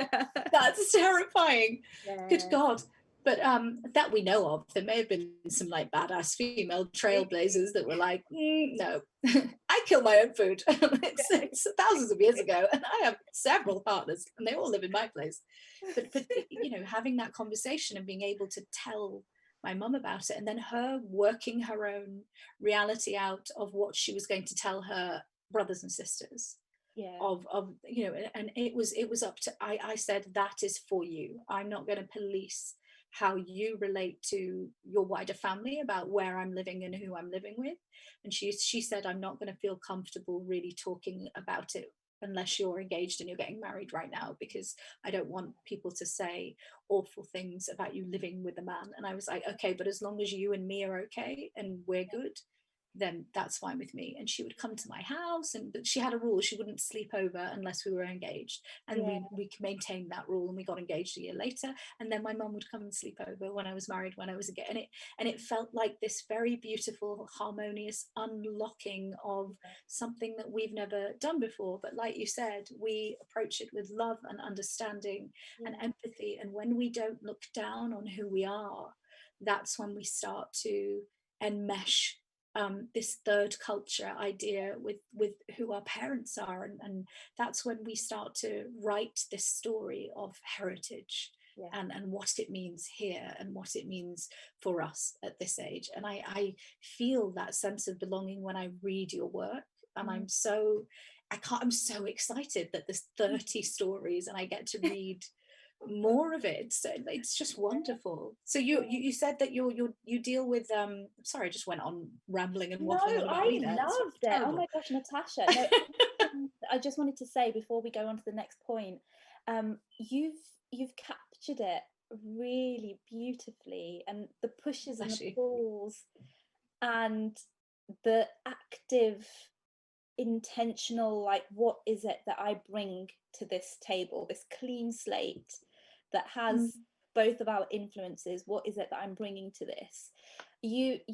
God, that's terrifying. Good God. But that we know of, there may have been some like badass female trailblazers that were like, no, I kill my own food. It's thousands of years ago, and I have several partners, and they all live in my place. But you know, having that conversation and being able to tell my mum about it, and then her working her own reality out of what she was going to tell her brothers and sisters. Of you know, and it was up to, I said, that is for you. I'm not going to police how you relate to your wider family about where I'm living and who I'm living with. And she said, I'm not going to feel comfortable really talking about it unless you're engaged and you're getting married right now, because I don't want people to say awful things about you living with a man. And I was like, okay, but as long as you and me are okay and we're good, then that's fine with me. And she would come to my house, but she had a rule: she wouldn't sleep over unless we were engaged. And we maintained that rule, and we got engaged a year later. And then my mum would come and sleep over when I was married, when I was again. And it felt like this very beautiful, harmonious unlocking of something that we've never done before. But like you said, we approach it with love and understanding and empathy. And when we don't look down on who we are, that's when we start to enmesh this third culture idea with who our parents are, and that's when we start to write this story of heritage and what it means here and what it means for us at this age. And I feel that sense of belonging when I read your work, and I'm so excited that there's 30 stories and I get to read more of it. So it's just wonderful. So you said that you deal with sorry, I just went on rambling and waffling on about me there. I loved it. Oh my gosh, Natasha. No, I just wanted to say before we go on to the next point, you've captured it really beautifully, and the pushes and the pulls and the active, intentional, like, what is it that I bring to this table, this clean slate that has both of our influences? What is it that I'm bringing to this? You've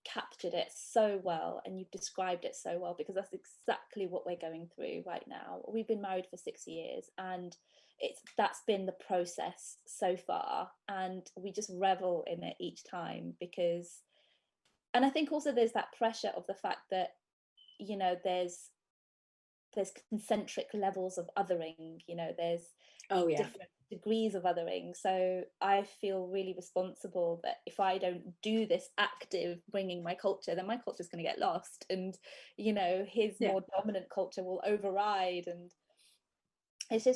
captured it so well, and you've described it so well, because that's exactly what we're going through right now. We've been married for 6 years, and that's been the process so far, and we just revel in it each time, because, and I think also there's that pressure of the fact that, you know, there's concentric levels of othering, you know, there's different degrees of othering. So I feel really responsible that if I don't do this active bringing my culture, then my culture is going to get lost, and, you know, his more dominant culture will override. And it's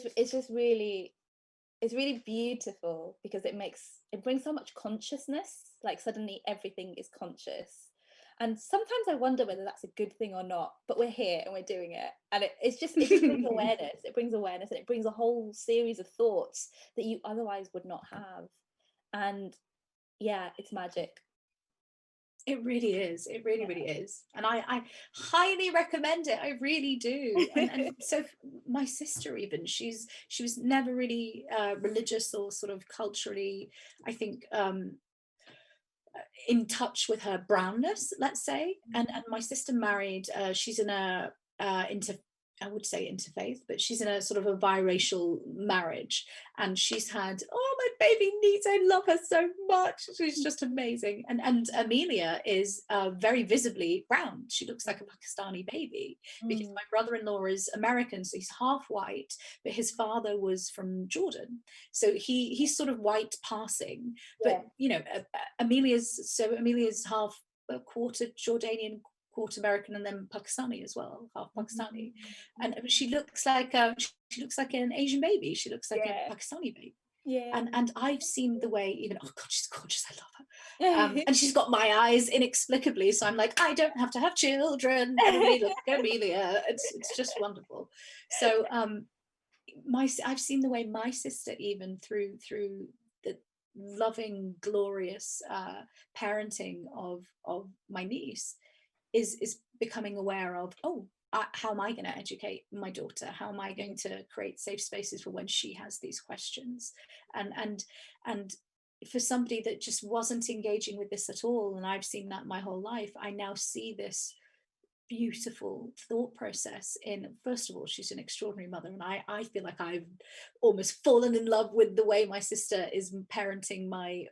really beautiful, because it brings so much consciousness. Like, suddenly everything is conscious. And sometimes I wonder whether that's a good thing or not, but we're here and we're doing it. And it just brings awareness. It brings awareness, and it brings a whole series of thoughts that you otherwise would not have. And yeah, it's magic. It really is. It really, really is. And I highly recommend it. I really do. And so my sister, even, she was never really religious or sort of culturally, I think, in touch with her brownness, let's say. And my sister married, she's in a I would say interfaith, but she's in a sort of a biracial marriage, and she's had, my baby niece, I love her so much, she's just amazing. And Amelia is very visibly brown. She looks like a Pakistani baby, because my brother-in-law is American, so he's half white, but his father was from Jordan, so he's sort of white passing. But you know, Amelia's half, a quarter Jordanian, quarter American, and then Pakistani as well, half Pakistani. And she looks like an Asian baby. She looks like a Pakistani baby. And I've seen the way, even, oh God, she's gorgeous, I love her. And she's got my eyes inexplicably, so I'm like, I don't have to have children. Everybody looks like Amelia. It's just wonderful. So I've seen the way my sister, even through the loving, glorious parenting of my niece, is becoming aware of, how am I going to educate my daughter? How am I going to create safe spaces for when she has these questions? And for somebody that just wasn't engaging with this at all, and I've seen that my whole life, I now see this beautiful thought process in, first of all, she's an extraordinary mother, and I feel like I've almost fallen in love with the way my sister is parenting my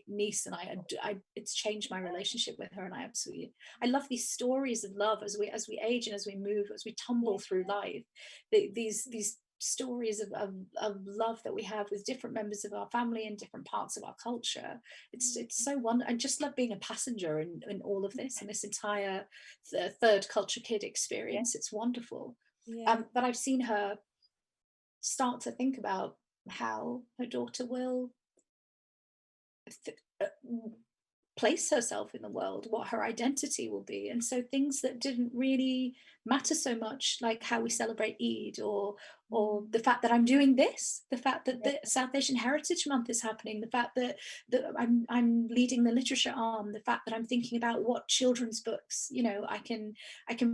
niece, and I it's changed my relationship with her. And I love these stories of love as we age and as we move, as we tumble through life, these stories of love that we have with different members of our family and different parts of our culture. It's so wonderful. I just love being a passenger in all of this, and this entire third culture kid experience. It's wonderful. But I've seen her start to think about how her daughter will place herself in the world, what her identity will be. And so things that didn't really matter so much, like how we celebrate Eid, or or the fact that I'm doing this, the fact that the South Asian Heritage Month is happening, the fact that I'm leading the literature arm, the fact that I'm thinking about what children's books, you know, I can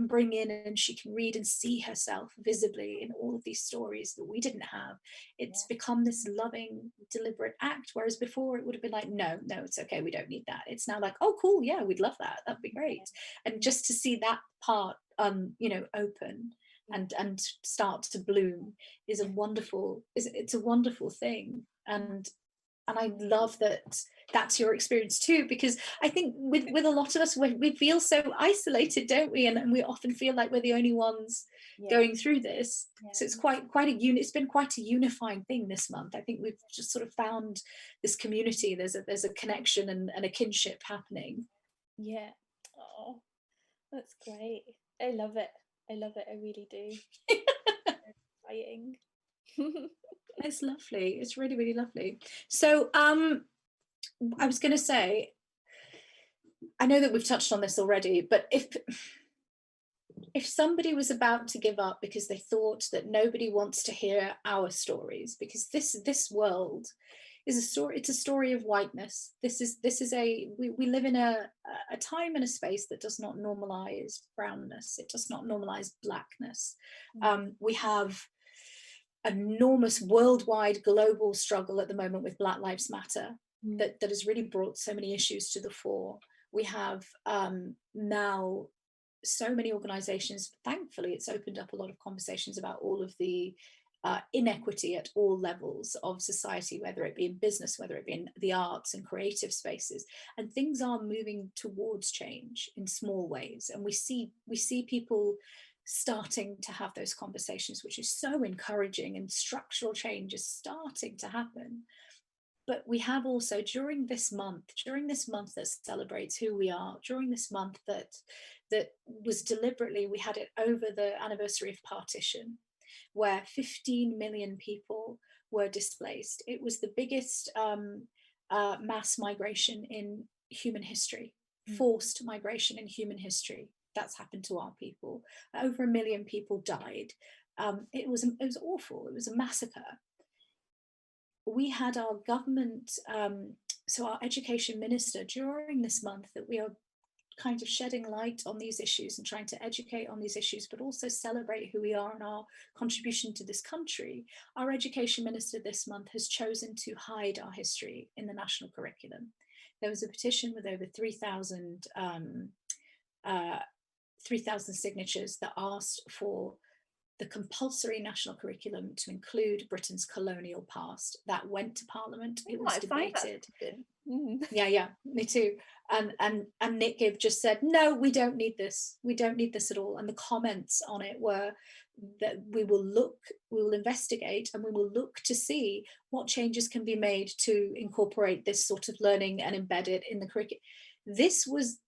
bring in and she can read and see herself visibly in all of these stories that we didn't have. It's become this loving, deliberate act, whereas before it would have been like, no, it's okay, we don't need that. It's now like, oh cool, yeah, we'd love that, that'd be great. And just to see that part you know, open and start to bloom is a wonderful, it's a wonderful thing. And I love that that's your experience too, because I think with a lot of us, we feel so isolated, don't we? And we often feel like we're the only ones going through this. So it's it's been quite a unifying thing this month. I think we've just sort of found this community. There's a connection and a kinship happening. Yeah. Oh, that's great. I love it. I really do. Exciting. It's lovely. It's really, really lovely. So I was going to say, I know that we've touched on this already, but if somebody was about to give up because they thought that nobody wants to hear our stories, because this world is a story, it's a story of whiteness. We live in a time and a space that does not normalize brownness. It does not normalize blackness. We have enormous worldwide global struggle at the moment with Black Lives Matter that has really brought so many issues to the fore. We have now so many organizations, thankfully it's opened up a lot of conversations about all of the inequity at all levels of society, whether it be in business, whether it be in the arts and creative spaces, and things are moving towards change in small ways. And we see people starting to have those conversations, which is so encouraging, and structural change is starting to happen. But we have also, during this month that celebrates who we are, during this month that was deliberately, we had it over the anniversary of partition, where 15 million people were displaced. It was the biggest mass migration in human history, forced migration in human history. That's happened to our people. Over 1 million people died. It was awful. It was a massacre. We had our government, so our education minister, during this month that we are kind of shedding light on these issues and trying to educate on these issues, but also celebrate who we are and our contribution to this country. Our education minister this month has chosen to hide our history in the national curriculum. There was a petition with over 3,000 signatures that asked for the compulsory national curriculum to include Britain's colonial past. That went to Parliament. It was debated. Yeah, me too. And Nick Gibb just said, no, we don't need this. We don't need this at all. And the comments on it were that we will investigate, and we will look to see what changes can be made to incorporate this sort of learning and embed it in the curriculum. This was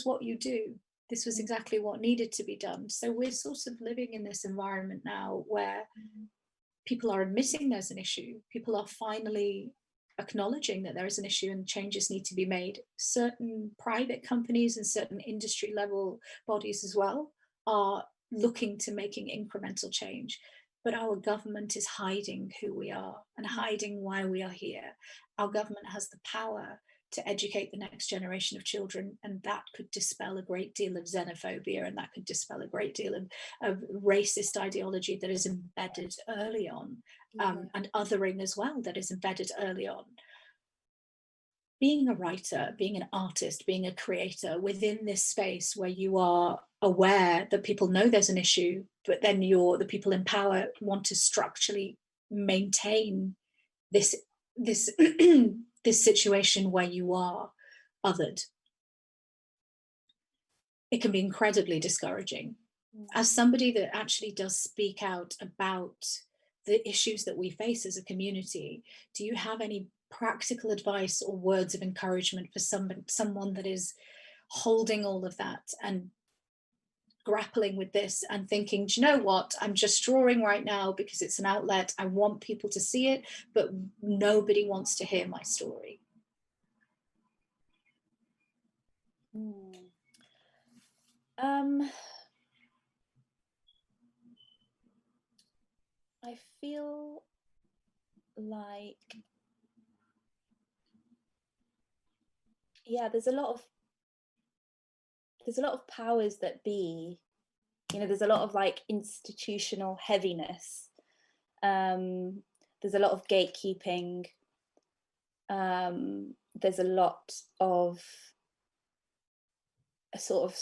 what you do. This was exactly what needed to be done. So we're sort of living in this environment now where people are admitting there's an issue. People are finally acknowledging that there is an issue and changes need to be made. Certain private companies and certain industry level bodies as well are looking to making incremental change. But our government is hiding who we are and hiding why we are here. Our government has the power to educate the next generation of children, and that could dispel a great deal of xenophobia, and that could dispel a great deal of racist ideology that is embedded early on, and othering as well that is embedded early on. Being a writer, being an artist, being a creator within this space where you are aware that people know there's an issue, but then the people in power want to structurally maintain this this situation where you are othered. It can be incredibly discouraging. As somebody that actually does speak out about the issues that we face as a community, do you have any practical advice or words of encouragement for someone that is holding all of that and grappling with this and thinking, do you know what, I'm just drawing right now because it's an outlet, I want people to see it, but nobody wants to hear my story? I feel like, yeah, there's a lot of powers that be, you know, there's a lot of like institutional heaviness, there's a lot of gatekeeping, there's a lot of a sort of,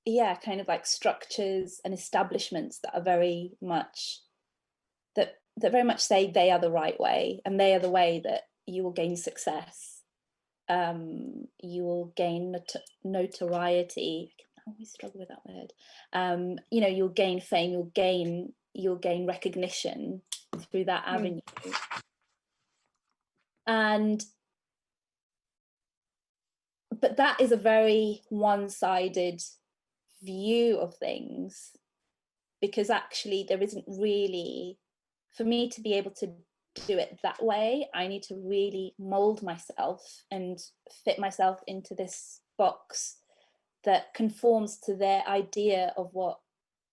yeah, kind of like structures and establishments that are very much that very much say they are the right way, and they are the way that you will gain success, you will gain notoriety. I always struggle with that word. You know, you'll gain fame, you'll gain recognition through that avenue. But that is a very one-sided view of things, because actually there isn't really, for me to be able to do it that way, I need to really mold myself and fit myself into this box that conforms to their idea of what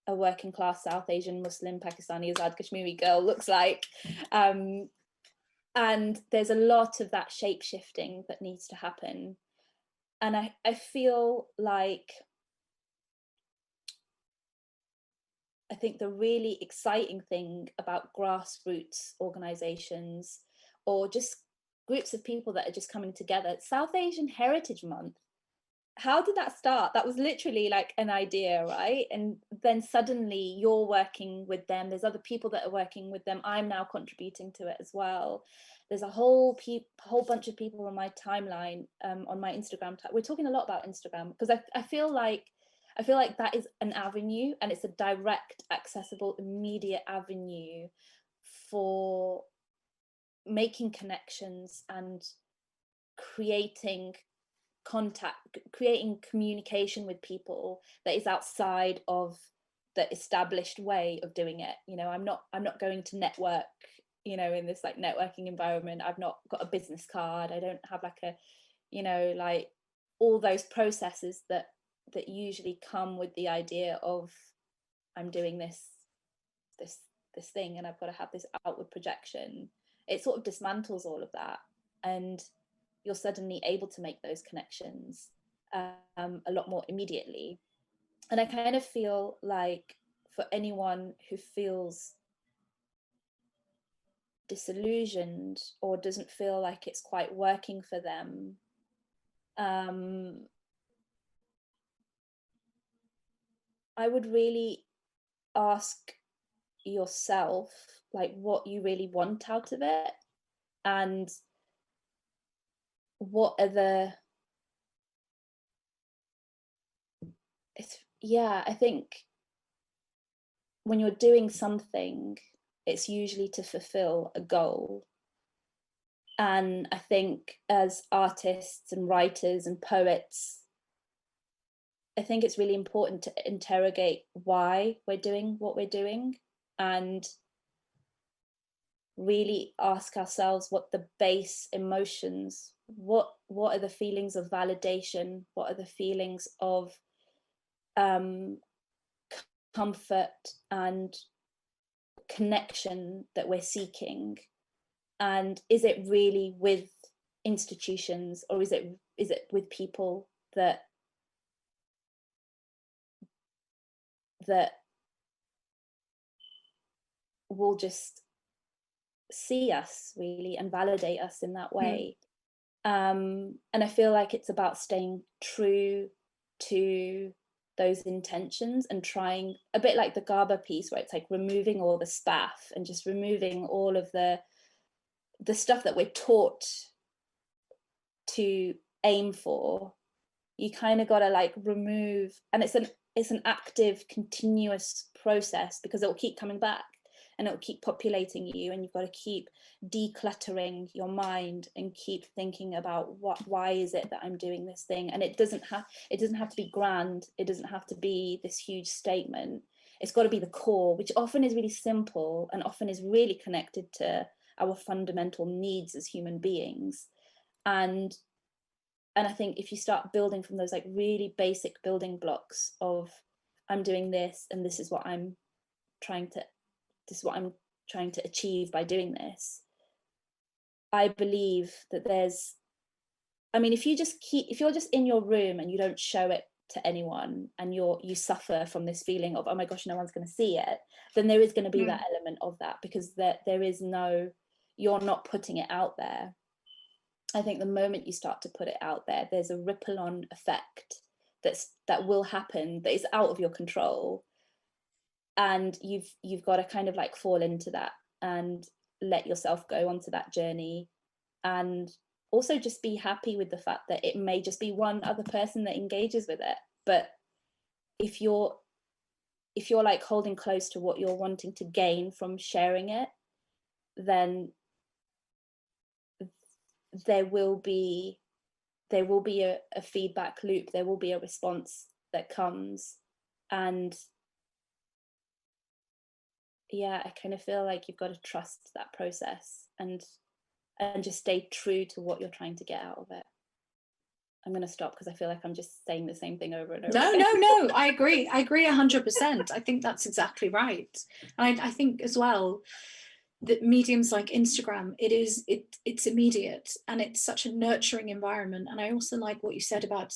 a working class South Asian Muslim Pakistani Azad Kashmiri girl looks like. And there's a lot of that shape shifting that needs to happen. And I feel like, I think the really exciting thing about grassroots organizations, or just groups of people that are just coming together, South Asian Heritage Month, how did that start? That was literally like an idea, right? And then suddenly you're working with them, there's other people that are working with them, I'm now contributing to it as well. There's a whole bunch of people on my timeline, on my Instagram. We're talking a lot about Instagram, because I feel like that is an avenue, and it's a direct, accessible, immediate avenue for making connections and creating contact, creating communication with people that is outside of the established way of doing it. You know, I'm not going to network, you know, in this like networking environment. I've not got a business card. I don't have like a, you know, like all those processes that usually come with the idea of, I'm doing this thing and I've got to have this outward projection. It sort of dismantles all of that, and you're suddenly able to make those connections a lot more immediately. And I kind of feel like, for anyone who feels disillusioned or doesn't feel like it's quite working for them, I would really ask yourself like what you really want out of it, and what are the, I think when you're doing something, it's usually to fulfill a goal. And I think as artists and writers and poets, I think it's really important to interrogate why we're doing what we're doing, and really ask ourselves what the base emotions, what are the feelings of validation, what are the feelings of comfort and connection that we're seeking, and is it really with institutions, or is it with people that will just see us really and validate us in that way. And I feel like it's about staying true to those intentions and trying, a bit like the Garba piece, where it's like removing all the spaff and just removing all of the stuff that we're taught to aim for. You kind of got to like remove, and it's an active, continuous process, because it will keep coming back and it will keep populating you, and you've got to keep decluttering your mind and keep thinking about why is it that I'm doing this thing. And it doesn't have to be grand, it doesn't have to be this huge statement. It's got to be the core, which often is really simple and often is really connected to our fundamental needs as human beings. And I think if you start building from those like really basic building blocks of, I'm doing this, and this is what I'm trying to achieve by doing this, I believe that there's, I mean, if you're just in your room and you don't show it to anyone, and you suffer from this feeling of, oh my gosh, no one's going to see it, then there is going to be that element of that, because there is no, you're not putting it out there. I think the moment you start to put it out there, there's a ripple on effect that will happen, that is out of your control, and you've got to kind of like fall into that and let yourself go onto that journey, and also just be happy with the fact that it may just be one other person that engages with it. But if you're like holding close to what you're wanting to gain from sharing it, then there will be a feedback loop, there will be a response that comes. And yeah, I kind of feel like you've got to trust that process and just stay true to what you're trying to get out of it. I'm going to stop because I feel like I'm just saying the same thing over and over again. No, I agree 100%. I think that's exactly right. And I think as well that mediums like Instagram, it's immediate, and it's such a nurturing environment. And I also like what you said about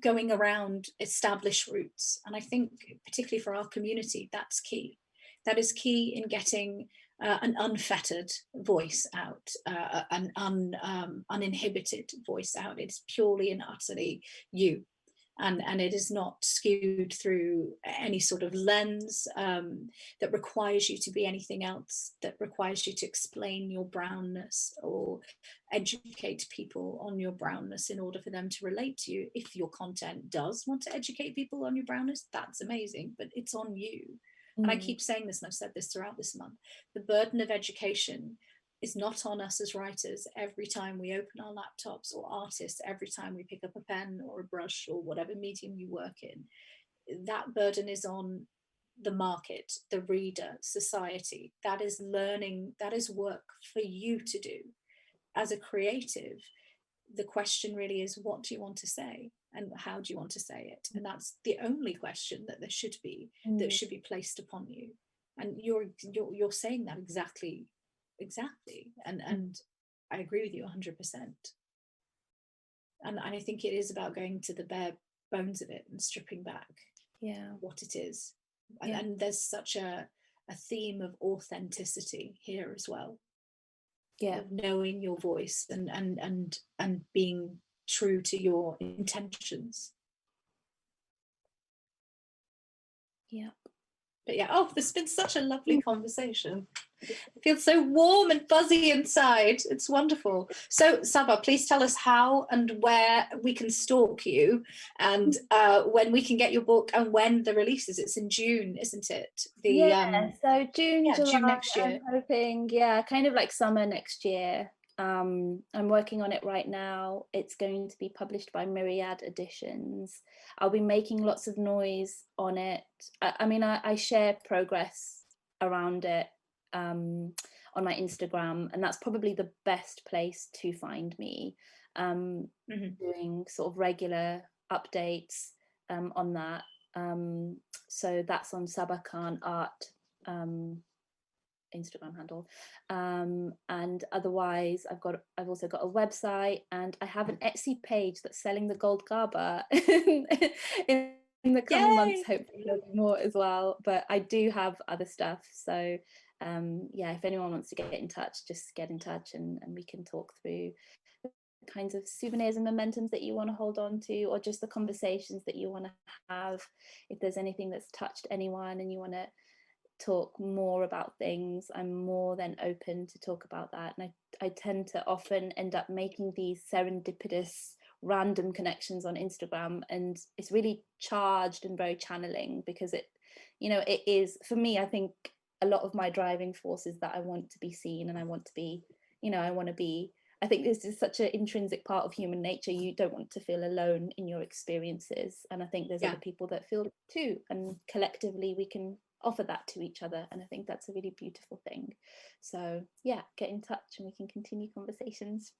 going around established routes, and I think particularly for our community, that's key. That is key in getting an unfettered voice out, an uninhibited voice out. It's purely and utterly you. And it is not skewed through any sort of lens that requires you to be anything else, that requires you to explain your brownness or educate people on your brownness in order for them to relate to you. If your content does want to educate people on your brownness, that's amazing, but it's on you. And I keep saying this, and I've said this throughout this month, the burden of education is not on us as writers every time we open our laptops, or artists every time we pick up a pen or a brush or whatever medium you work in. That burden is on the market, the reader, society. That is learning, that is work for you to do. As a creative, the question really is, what do you want to say? And how do you want to say it? And that's the only question that there should be, that should be placed upon you. And you're saying that exactly. And I agree with you 100%. And I think it is about going to the bare bones of it and stripping back what it is. And there's such a theme of authenticity here as well. Of knowing your voice and being true to your intentions. But this has been such a lovely conversation. I feel so warm and fuzzy inside. It's wonderful. So Sabba, please tell us how and where we can stalk you, and when we can get your book, and when the release is. It's in June, isn't it? So June, July, June next year. I'm hoping, kind of like summer next year. I'm working on it right now. It's going to be published by Myriad Editions. I'll be making lots of noise on it. I share progress around it on my Instagram, and that's probably the best place to find me, doing sort of regular updates on that. So that's on Sabba Khan Art Instagram handle, and otherwise I've also got a website, and I have an Etsy page that's selling the gold Garba in the coming months. Hopefully there'll be more as well, but I do have other stuff. So if anyone wants to get in touch, just get in touch, and we can talk through the kinds of souvenirs and momentums that you want to hold on to, or just the conversations that you want to have. If there's anything that's touched anyone and you want to talk more about things, I'm more than open to talk about that. And I tend to often end up making these serendipitous random connections on Instagram, and it's really charged and very channeling, because it is, for me, I think a lot of my driving force is that I want to be seen, and I want to be, I think this is such an intrinsic part of human nature. You don't want to feel alone in your experiences, and I think there's other people that feel too, and collectively we can offer that to each other, and I think that's a really beautiful thing. So get in touch and we can continue conversations.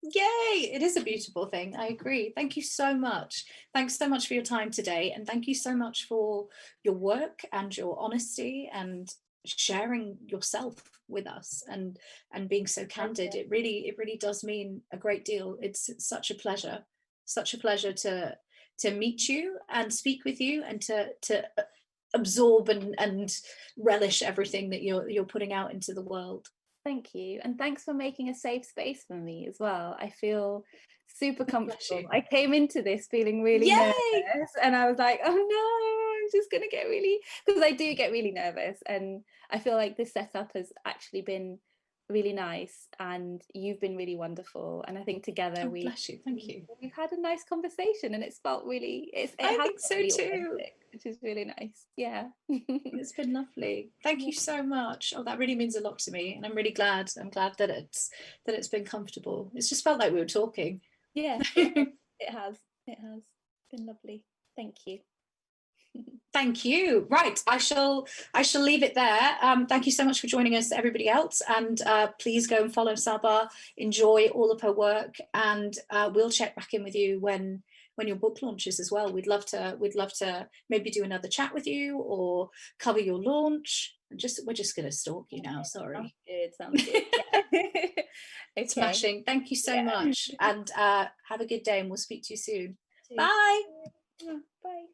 Yay, it is a beautiful thing. I agree. Thank you so much. Thanks so much for your time today, and thank you so much for your work and your honesty and sharing yourself with us and being so candid. It really does mean a great deal. It's such a pleasure to meet you and speak with you, and to absorb and relish everything that you're putting out into the world. Thank you, and thanks for making a safe space for me as well. I feel super comfortable. I came into this feeling really nervous, and I was like, oh no, I'm just gonna get really, because I do get really nervous, and I feel like this setup has actually been really nice, and you've been really wonderful, and I think together thank you. We've had a nice conversation, and it's felt really, I think so really too, which is really nice. Yeah. It's been lovely. Thank you so much. Oh, that really means a lot to me, and I'm really glad. I'm glad that it's been comfortable. It's just felt like we were talking. Yeah, it has been lovely. Thank you. Thank you. Right, I shall leave it there. Thank you so much for joining us, everybody else, and please go and follow Sabba. Enjoy all of her work, and we'll check back in with you when your book launches as well. We'd love to maybe do another chat with you or cover your launch. We're just going to stalk you now. Sorry. Sounds good. Yeah. Okay. Smashing. Thank you so much, and have a good day, and we'll speak to you soon. Bye. Bye.